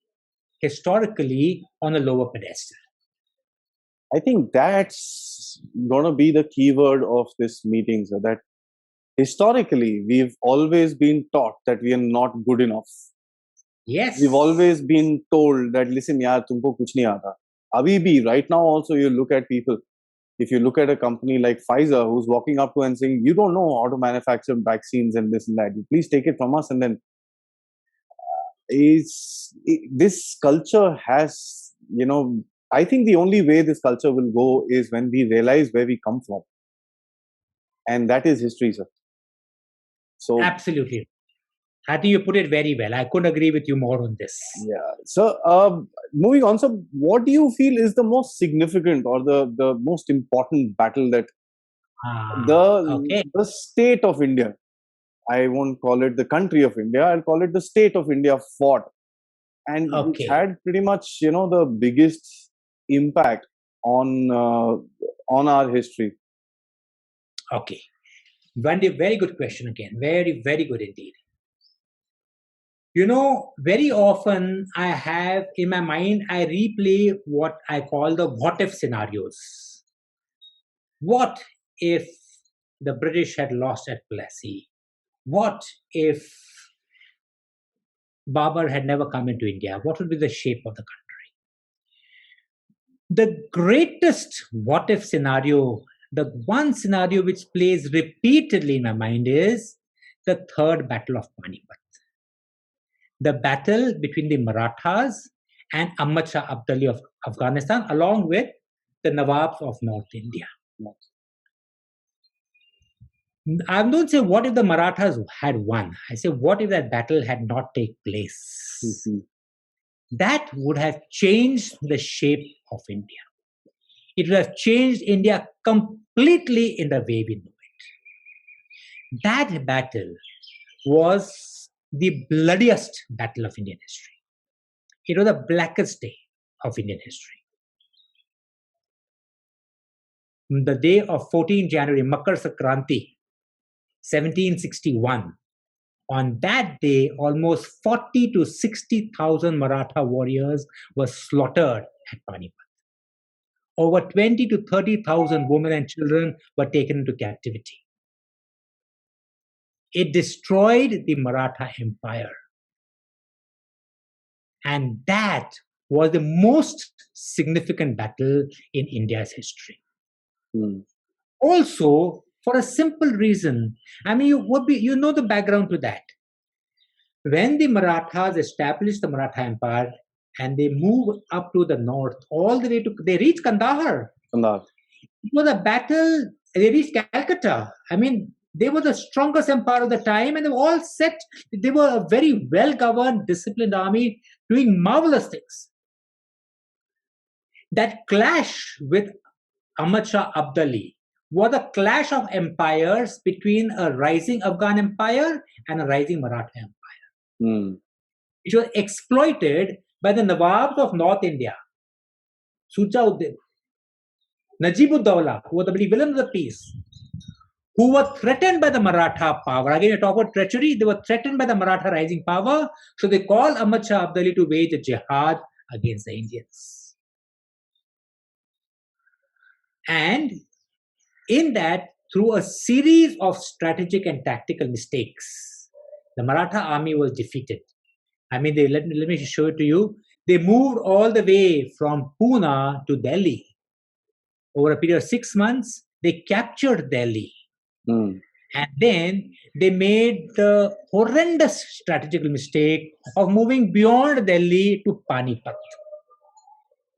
historically on a lower pedestal. I think that's going to be the keyword of this meeting, so that historically we've always been taught that we are not good enough. Yes. We've always been told that, listen, yaar, tumko kuch nahi aata. Abhi bhi, right now also you look at people, if you look at a company like Pfizer who's walking up to and saying, you don't know how to manufacture vaccines and this and that, please take it from us. And then this culture has, I think the only way this culture will go is when we realize where we come from. And that is history, sir. So absolutely. I think you put it very well. I couldn't agree with you more on this. Yeah. So, moving on. So, what do you feel is the most significant or the most important battle that the state of India, I won't call it the country of India, I'll call it the state of India, fought, and which had pretty much the biggest impact on our history? Okay, very good question again. Very, very good indeed. Very often I have in my mind, I replay what I call the what if scenarios. What if the British had lost at Plassey? What if Babur had never come into India? What would be the shape of the country? The greatest what if scenario, the one scenario which plays repeatedly in my mind, is the Third Battle of Panipat. The battle between the Marathas and Ahmad Shah Abdali of Afghanistan, along with the Nawabs of North India. I don't say what if the Marathas had won. I say what if that battle had not taken place. Mm-hmm. That would have changed the shape of India. It would have changed India completely in the way we know it. That battle was the bloodiest battle of Indian history. It was the blackest day of Indian history. The day of 14 January, Makar Sankranti, 1761. On that day, almost 40 to 60,000 Maratha warriors were slaughtered at Panipat. Over 20 to 30,000 women and children were taken into captivity. It destroyed the Maratha Empire. And that was the most significant battle in India's history. Also, for a simple reason, I mean, you know the background to that. When the Marathas established the Maratha Empire and they moved up to the north, all the way to, they reached Kandahar. It was a battle, they reached Calcutta. I mean, they were the strongest empire of the time, and they were all set. They were a very well-governed, disciplined army doing marvelous things. That clash with Ahmad Shah Abdali was a clash of empires between a rising Afghan empire and a rising Maratha empire, which was exploited by the Nawabs of North India, Sujauddin, Najib-ud-Dawla, who was the villain of the piece, who were threatened by the Maratha power. Again, you talk about treachery. They were threatened by the Maratha rising power. So they called Ahmad Shah Abdali to wage a jihad against the Indians. And in that, through a series of strategic and tactical mistakes, the Maratha army was defeated. I mean, let me show it to you. They moved all the way from Pune to Delhi. Over a period of 6 months, they captured Delhi. And then they made the horrendous strategical mistake of moving beyond Delhi to Panipat,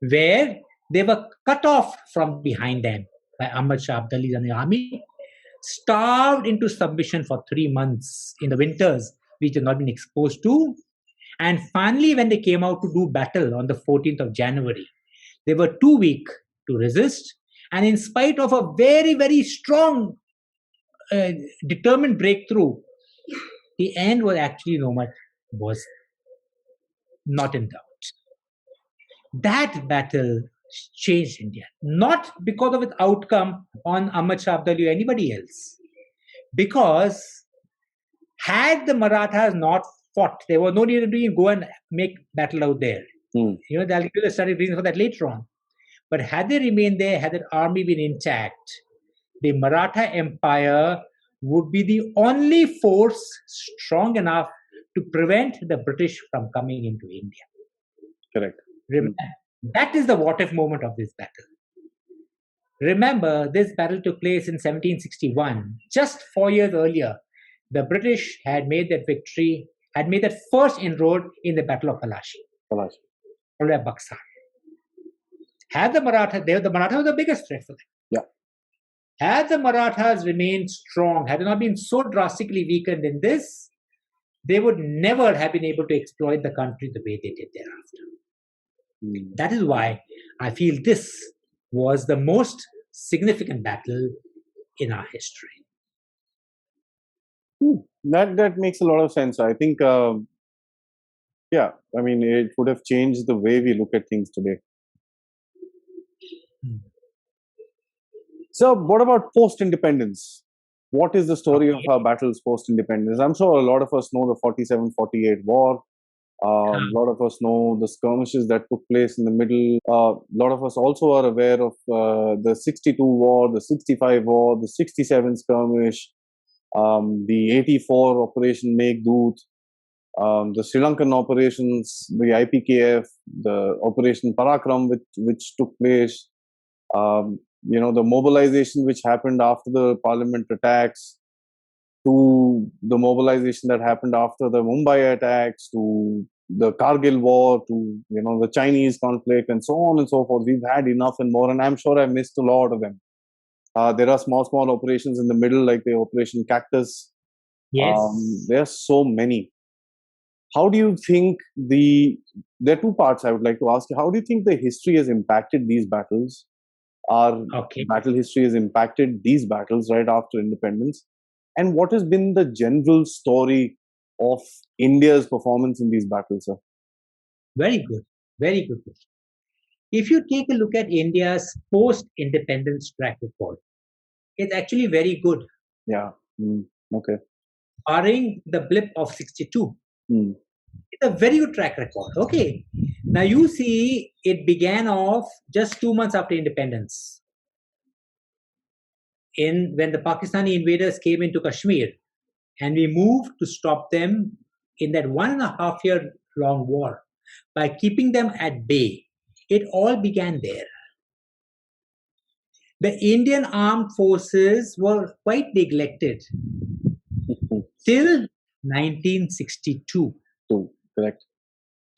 where they were cut off from behind them by Ahmad Shah Abdali's and the army, starved into submission for 3 months in the winters, which had not been exposed to. And finally, when they came out to do battle on the 14th of January, they were too weak to resist. And in spite of a very, very strong, determined breakthrough, the end was actually was not in doubt. That battle changed India, not because of its outcome on Ahmad Shah Abdali or anybody else, because had the Marathas not fought, there was no need to go and make battle out there. Hmm. They'll give you the study reason for that later on. But had they remained there, had that army been intact, the Maratha Empire would be the only force strong enough to prevent the British from coming into India. Correct. Remember, that is the what-if moment of this battle. Remember, this battle took place in 1761. Just 4 years earlier, the British had made that victory, had made that first inroad in the Battle of Palashi. Followed by Buxar. Had the Marathas were the biggest threat for them. Yeah. Had the Marathas remained strong, had they not been so drastically weakened in this, they would never have been able to exploit the country the way they did thereafter. That is why I feel this was the most significant battle in our history. That makes a lot of sense. I think, yeah, I mean, it would have changed the way we look at things today. So, what about post-independence? What is the story of our battles post-independence? I'm sure a lot of us know the 47-48 war. A lot of us know the skirmishes that took place in the middle. A lot of us also are aware of the 62 war, the 65 war, the 67 skirmish, the 84 Operation Meghdoot, the Sri Lankan operations, the IPKF, the Operation Parakram, which took place. The mobilization which happened after the parliament attacks, to the mobilization that happened after the Mumbai attacks, to the Kargil war, to the Chinese conflict, and so on and so forth. We've had enough and more, and I'm sure I missed a lot of them. There are small operations in the middle, like the Operation Cactus. Yes. There are so many. How do you think there are two parts I would like to ask you. How do you think the history has impacted these battles? Our battle history has impacted these battles right after independence. And what has been the general story of India's performance in these battles, sir? Very good. Very good question. If you take a look at India's post-independence track record, it's actually very good. Yeah. Okay. Barring the blip of 62. It's a very good track record. Okay. Now you see, it began off just 2 months after independence. When the Pakistani invaders came into Kashmir, and we moved to stop them in that 1.5 year long war by keeping them at bay. It all began there. The Indian armed forces were quite neglected till 1962. Correct.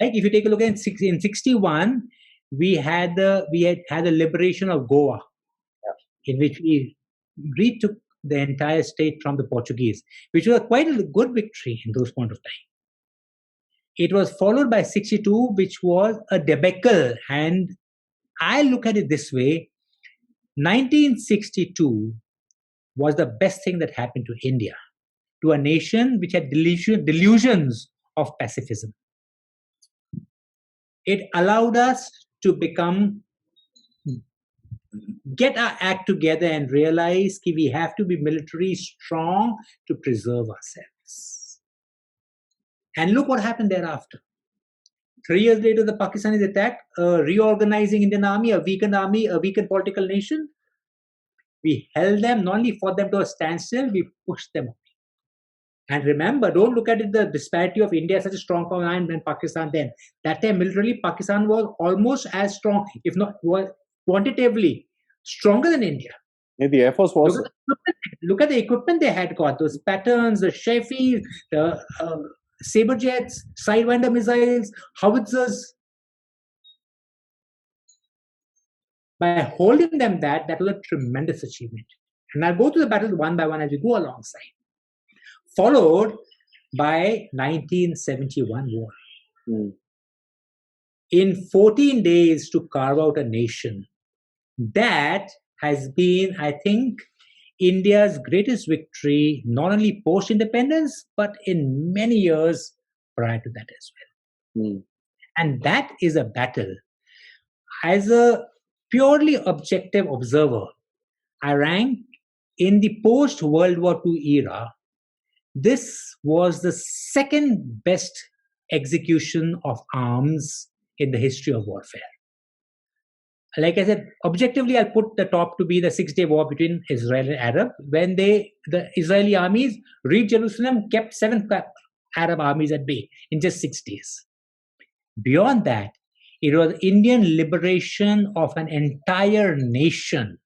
Like if you take a look at in 61, we had the liberation of Goa, in which we retook the entire state from the Portuguese, which was quite a good victory in those point of time. It was followed by 62, which was a debacle. And I look at it this way, 1962 was the best thing that happened to India, to a nation which had delusions of pacifism. It allowed us to get our act together and realize that we have to be military strong to preserve ourselves. And look what happened thereafter. 3 years later, the Pakistanis attacked, reorganizing Indian army, a weakened political nation. We held them, not only fought them to a standstill, we pushed them away. And remember, don't look at it, the disparity of India as such a strong power and Pakistan then. That time, militarily, Pakistan was almost as strong, if not quantitatively stronger than India. Yeah, the Air Force was. Look at the equipment they had got. Those patterns, the Sheffield, the saber jets, Sidewinder missiles, howitzers. By holding them that was a tremendous achievement. And I'll go through the battles one by one as we go alongside. Followed by 1971 war. In 14 days to carve out a nation. That has been, I think, India's greatest victory, not only post-independence, but in many years prior to that as well. And that is a battle. As a purely objective observer, I rank in the post-World War II era, this was the second best execution of arms in the history of warfare. Like I said, objectively, I'll put the top to be the 6-day war between Israel and Arab, when the Israeli armies reached Jerusalem, kept 7 Arab armies at bay in just 6 days. Beyond that, it was Indian liberation of an entire nation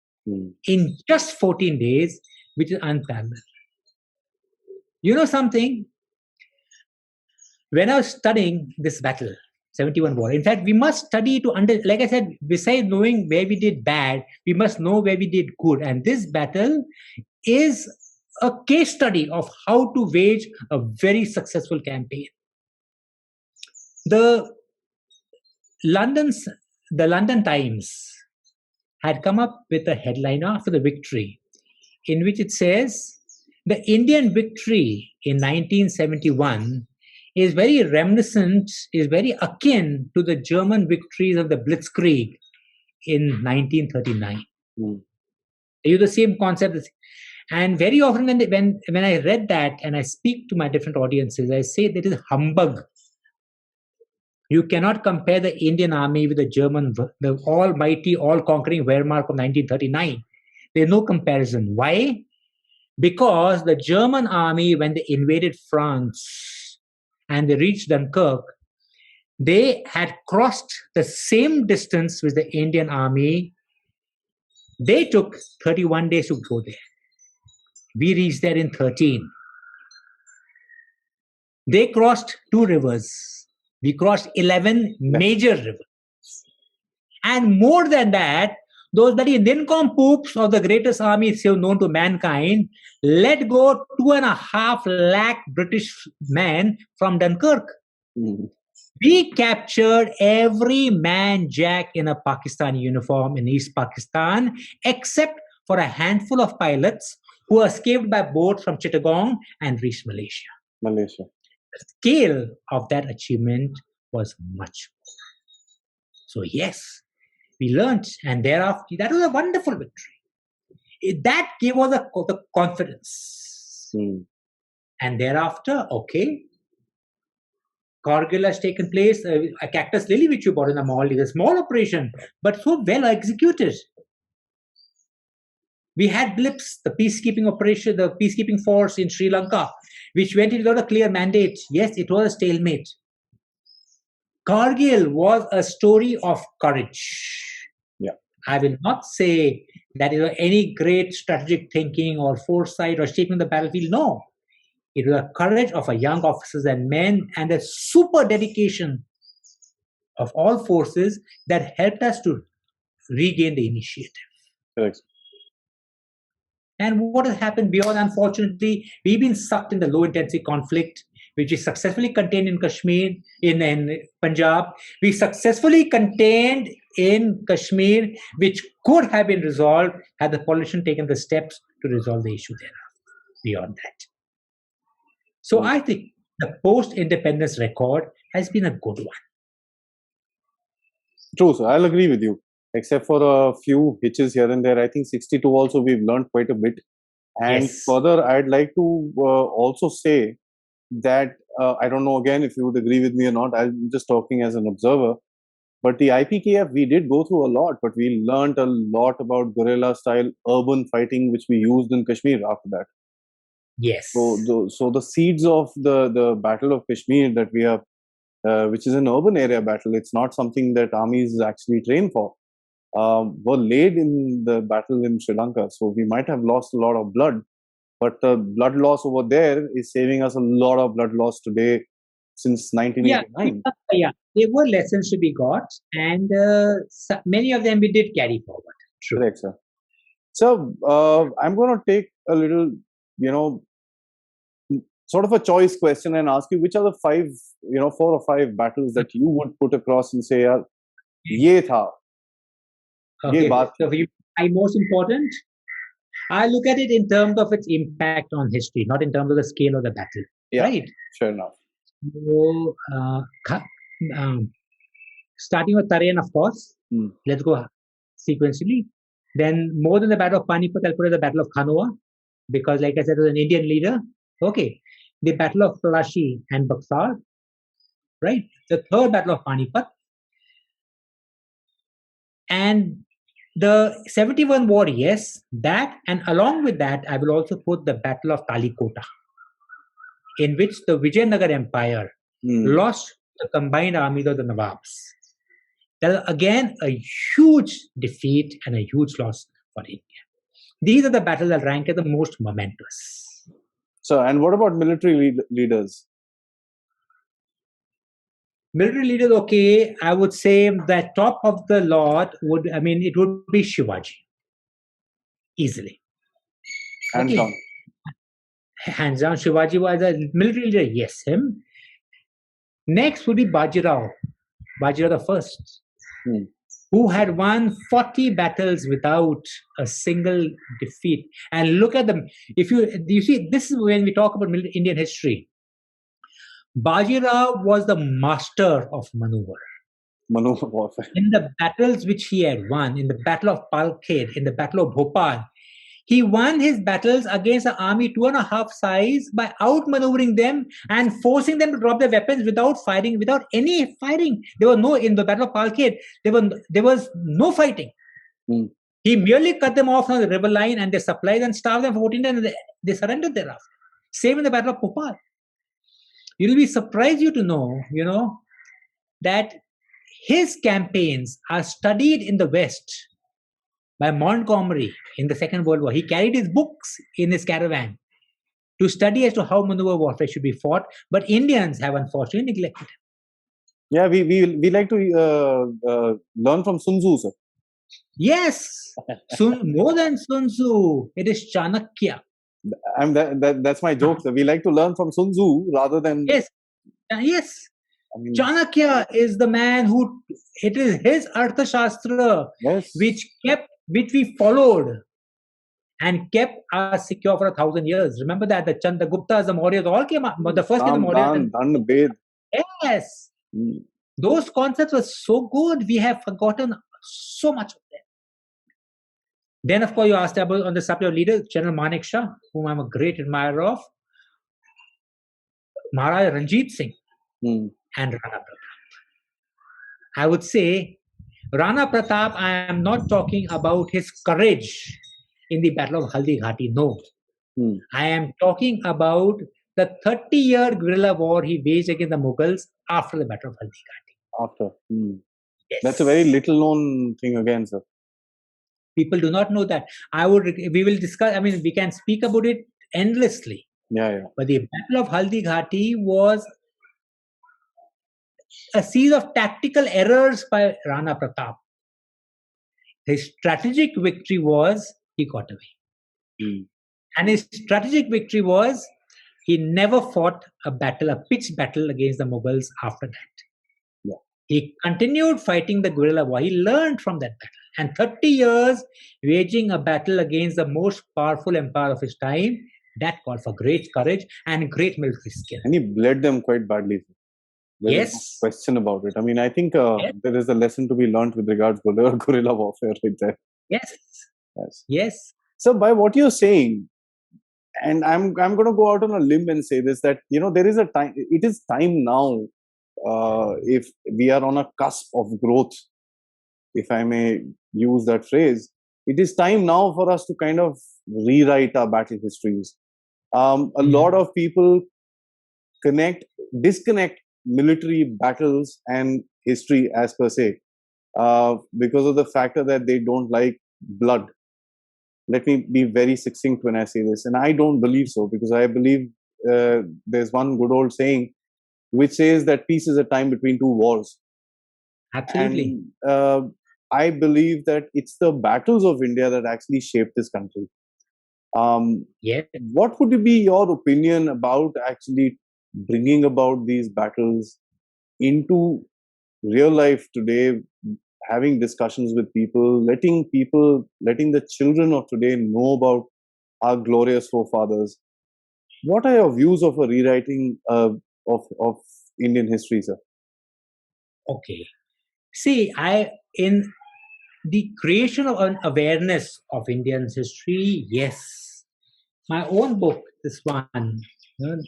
in just 14 days, which is unparalleled. You know something? When I was studying this battle, 71 war, in fact, we must study to like I said, besides knowing where we did bad, we must know where we did good. And this battle is a case study of how to wage a very successful campaign. The London Times had come up with a headline after the victory, in which it says, the Indian victory in 1971 is very reminiscent, is very akin to the German victories of the Blitzkrieg in 1939. They use the same concept. And very often when I read that and I speak to my different audiences, I say that is humbug. You cannot compare the Indian army with the German, the almighty, all-conquering Wehrmacht of 1939. There's no comparison. Why? Because the German army, when they invaded France and they reached Dunkirk, they had crossed the same distance with the Indian army. They took 31 days to go there. We reached there in 13. They crossed 2 rivers. We crossed 11 major rivers. And more than that, those bloody nincompoops of the greatest army known to mankind let go 2.5 lakh British men from Dunkirk. We captured every man jack in a Pakistani uniform in East Pakistan, except for a handful of pilots who escaped by boat from Chittagong and reached Malaysia. The scale of that achievement was much more. So yes, we learned, and thereafter, that was a wonderful victory. That gave us the confidence. And thereafter, okay, Kargil has taken place, a Cactus Lily, which you bought in the mall, is a small operation, but so well executed. We had blips, the peacekeeping operation, the peacekeeping force in Sri Lanka, which went without a clear mandate. Yes, it was a stalemate. Kargil was a story of courage. I will not say that it was any great strategic thinking or foresight or shaping the battlefield. No. It was the courage of our young officers and men and the super dedication of all forces that helped us to regain the initiative. Correct. And what has happened beyond, unfortunately, we've been sucked in the low-intensity conflict, which is successfully contained in Kashmir, in Punjab. We successfully contained in Kashmir, which could have been resolved had the politician taken the steps to resolve the issue thereafter, beyond that. So I think the post-independence record has been a good one. True, sir. I'll agree with you. Except for a few hitches here and there, I think 62 also we've learned quite a bit. And further, I'd like to also say that, I don't know again if you would agree with me or not, I'm just talking as an observer, but the IPKF, we did go through a lot, but we learned a lot about guerrilla style urban fighting, which we used in Kashmir after that. Yes. So the seeds of the Battle of Kashmir that we have, which is an urban area battle, it's not something that armies actually train for. were laid in the battle in Sri Lanka. So we might have lost a lot of blood, but the blood loss over there is saving us a lot of blood loss today since Yeah, 1989. yeah, there were lessons to be got, and many of them we did carry forward. True. Correct, sir. So I'm going to take a little, you know, sort of a choice question and ask you which are the five, 4 or 5 battles that you would put across and say, "Yaar, ye tha, ye Okay, baat so thi." for you, I most important, I look at it in terms of its impact on history, not in terms of the scale of the battle. Yeah, Right? fair enough. So, starting with Tarain, of course, Hmm. let's go sequentially. Then, more than the Battle of Panipat, I'll put it the Battle of Khanwa, because, like I said, as an Indian leader, okay, the Battle of Plassey and Buxar, right? The third Battle of Panipat, and the 71 war, yes, that, and along with that, I will also put the Battle of Talikota, in which the Vijayanagar Empire lost the combined armies of the Nawabs. That is again a huge defeat and a huge loss for India. These are the battles that rank as the most momentous. So, and what about military leaders? Military leaders, okay, I would say that top of the lot would, it would be Shivaji. Easily. Hands Okay. down. Hands down, Shivaji was a military leader, yes, him. Next would be Bajirao the first, who had won 40 battles without a single defeat. And look at them. If you see, this is when we talk about Indian history. Bajirao was the master of maneuver. Maneuver warfare. In the battles which he had won, in the Battle of Palkhed, in the Battle of Bhopal, he won his battles against an army 2.5 size by outmaneuvering them and forcing them to drop their weapons without fighting, without any fighting. There was no, in the Battle of Palkhed, there was no fighting. He merely cut them off on the river line and they supplied and starved them for 14 days and they surrendered thereafter. Same in the Battle of Bhopal. You'll be surprised to know, that his campaigns are studied in the West by Montgomery in the Second World War. He carried his books in his caravan to study as to how maneuver warfare should be fought, but Indians have unfortunately neglected him. Yeah, we like to learn from Sun Tzu, sir. Yes, more than Sun Tzu, it is Chanakya. That's my joke, sir. We like to learn from Sun Tzu rather than... Yes. Chanakya is the man it is his Arthashastra, which we followed and kept us secure for 1,000 years. Remember that the Chandraguptas, the Mauryas, all came up. The first came the Mauryas. Yes. Those concepts were so good. We have forgotten so much of them. Then, of course, you asked about on the subject of leader, General Manek Shah, whom I'm a great admirer of, Maharaja Ranjit Singh, and Rana Pratap. I would say Rana Pratap, I am not talking about his courage in the Battle of Haldi Ghati. No. I am talking about the 30-year guerrilla war he waged against the Mughals after the Battle of Haldi Ghati. After. Yes. That's a very little known thing again, sir. People do not know that. We will discuss, we can speak about it endlessly. Yeah. But the Battle of Haldi Ghati was a series of tactical errors by Rana Pratap. His strategic victory was he got away. And his strategic victory was he never fought a pitched battle against the Mughals after that. Yeah. He continued fighting the guerrilla war. He learned from that battle. And 30 years waging a battle against the most powerful empire of his time, that called for great courage and great military skill. And he bled them quite badly. There is no question about it. I think there is a lesson to be learned with regards to guerrilla warfare right there. Yes. So by what you're saying, and I'm going to go out on a limb and say this, that there is a time. It is time now. If we are on a cusp of growth, if I may use that phrase, it is time now for us to kind of rewrite our battle histories. A lot of people disconnect military battles and history as per se. because of the factor that they don't like blood. Let me be very succinct when I say this, and I don't believe so, because I believe there's one good old saying which says that peace is a time between two wars. Absolutely. And I believe that it's the battles of India that actually shaped this country. Yes. What would be your opinion about actually bringing about these battles into real life today, having discussions with people, letting the children of today know about our glorious forefathers? What are your views of a rewriting of Indian history, sir? Okay. See, in the creation of an awareness of Indian history, yes. My own book, this one,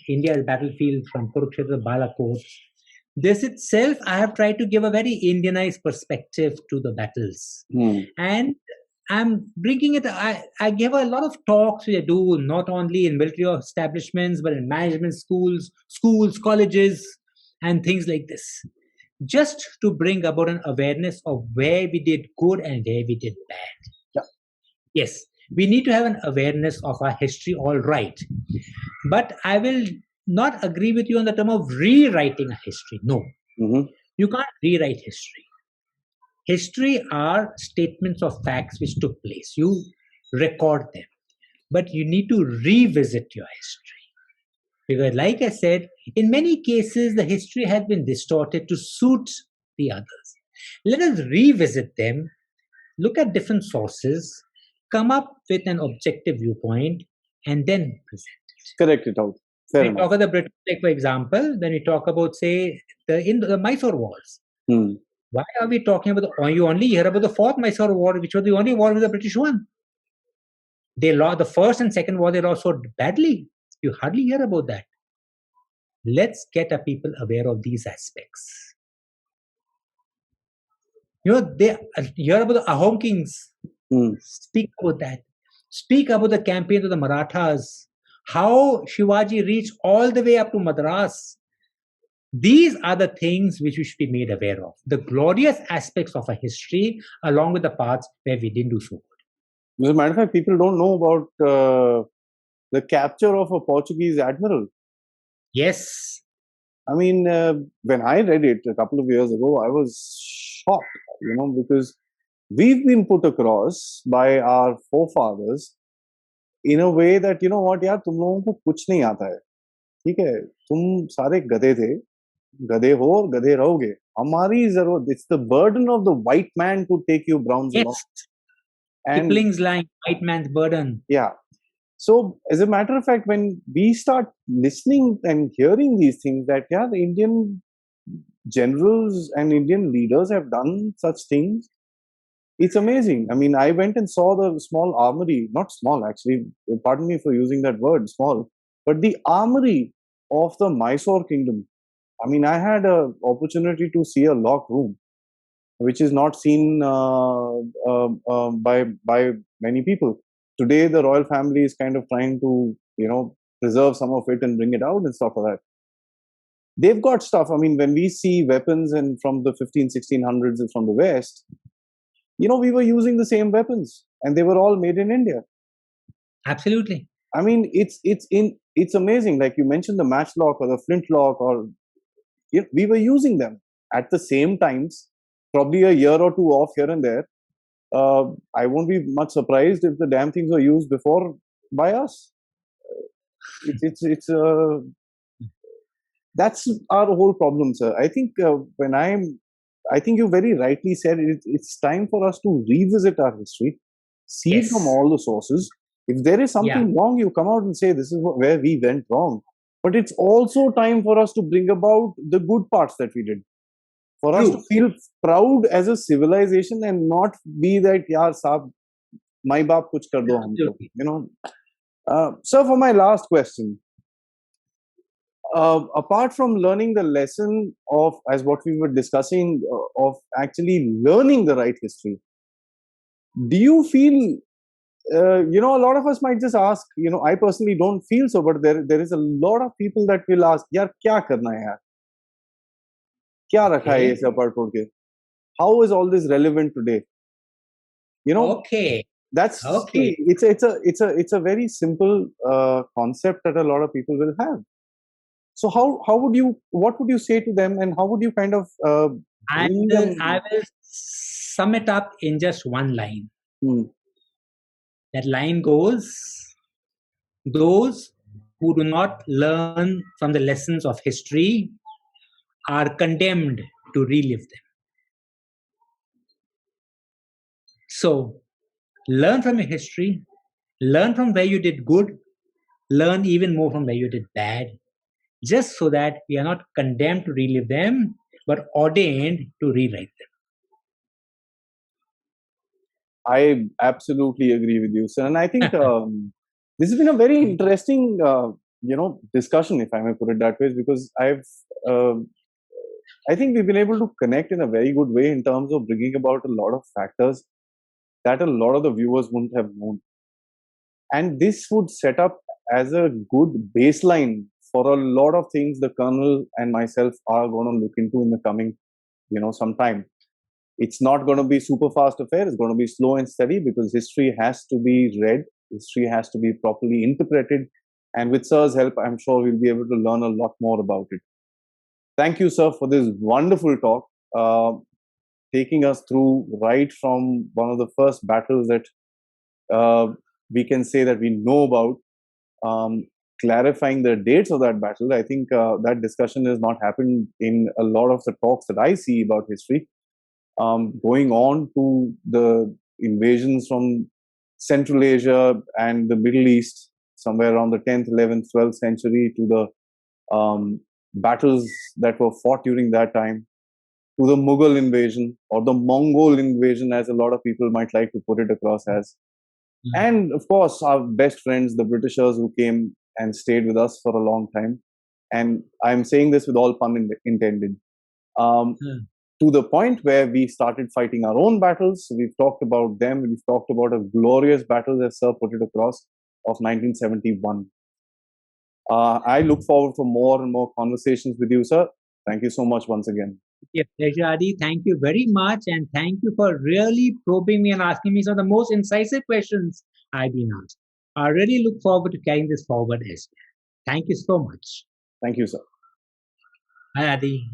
India's Battlefield from Kurukshetra to Balakot. This itself, I have tried to give a very Indianized perspective to the battles. And I'm bringing it, I give a lot of talks which I do, not only in military establishments, but in management schools, colleges, and things like this. Just to bring about an awareness of where we did good and where we did bad. Yeah. Yes, we need to have an awareness of our history, all right. But I will not agree with you on the term of rewriting a history. No, you can't rewrite history. History are statements of facts which took place. You record them, but you need to revisit your history. Because, like I said, in many cases, the history has been distorted to suit the others. Let us revisit them, look at different sources, come up with an objective viewpoint, and then present it. Correct it out. Fair When we enough. talk about the British, like for example, when we talk about, say, the Mysore Wars, why are we talking about you only hear about the fourth Mysore War, which was the only war with the British won? They lost the first and second war, they lost so badly. You hardly hear about that. Let's get our people aware of these aspects. They hear about the Ahom kings. Speak about that. Speak about the campaign of the Marathas. How Shivaji reached all the way up to Madras. These are the things which we should be made aware of. The glorious aspects of our history, along with the parts where we didn't do so good. As a matter of fact, people don't know about the capture of a Portuguese admiral. Yes. I mean, when I read it a couple of years ago, I was shocked, because we've been put across by our forefathers in a way that, you know what, yaar, तुम लोगों को कुछ नहीं आता है, ठीक है, तुम सारे गधे थे, गधे हो और गधे रहोगे, हमारी जरूरत, it's the burden of the white man to take you browns along. And Kipling's line, white man's burden. Yeah. So, as a matter of fact, when we start listening and hearing these things, that the Indian generals and Indian leaders have done such things, it's amazing. I mean, I went and saw the small armory, not small actually, pardon me for using that word, small, but the armory of the Mysore kingdom. I mean, I had an opportunity to see a locked room, which is not seen by many people. Today, the royal family is kind of trying to, preserve some of it and bring it out and stuff like that. They've got stuff. I mean, when we see weapons and from the 1600s and from the West, we were using the same weapons and they were all made in India. Absolutely. I mean, it's amazing. Like you mentioned the matchlock or the flintlock, or we were using them at the same times, probably a year or two off here and there. I won't be much surprised if the damn things were used before by us. That's our whole problem, sir. I think I think you very rightly said it's time for us to revisit our history, see it from all the sources. If there is something wrong, you come out and say this is where we went wrong. But it's also time for us to bring about the good parts that we did. For us to feel proud as a civilization and not be that, yaar, saab, my baap kuch kar do humko. So for my last question, apart from learning the lesson of, as what we were discussing, of actually learning the right history, do you feel, a lot of us might just ask, I personally don't feel so, but there is a lot of people that will ask, yaar, kya karna hai yaar? क्या रखा है ये सब पढ़ के? how is all this relevant today? You know, Okay. that's Okay. it's a very simple concept that a lot of people will have. So how would you, what would you say to them, and how would you kind of bring them? I will sum it up in just one line. Hmm. That line goes, those who do not learn from the lessons of history are condemned to relive them. So, learn from your history, learn from where you did good, learn even more from where you did bad, just so that we are not condemned to relive them, but ordained to rewrite them. I absolutely agree with you, sir. And I think this has been a very interesting, discussion, if I may put it that way, because uh, I think we've been able to connect in a very good way in terms of bringing about a lot of factors that a lot of the viewers wouldn't have known. And this would set up as a good baseline for a lot of things the Colonel and myself are going to look into in the coming, some time. It's not going to be super fast affair. It's going to be slow and steady, because history has to be read. History has to be properly interpreted. And with Sir's help, I'm sure we'll be able to learn a lot more about it. Thank you, sir, for this wonderful talk, taking us through right from one of the first battles that we can say that we know about, clarifying the dates of that battle. I think that discussion has not happened in a lot of the talks that I see about history. Going on to the invasions from Central Asia and the Middle East, somewhere around the 10th, 11th, 12th century, to the battles that were fought during that time, to the Mughal invasion or the Mongol invasion, as a lot of people might like to put it across as. And of course, our best friends, the Britishers, who came and stayed with us for a long time. And I'm saying this with all pun intended. To the point where we started fighting our own battles. We've talked about them. We've talked about a glorious battle, as Sir put it across, of 1971. I look forward for more and more conversations with you, sir. Thank you so much once again. Yes, pleasure, Adi. Thank you very much. And thank you for really probing me and asking me some of the most incisive questions I've been asked. I really look forward to carrying this forward as well. Thank you so much. Thank you, sir. Bye, Adi.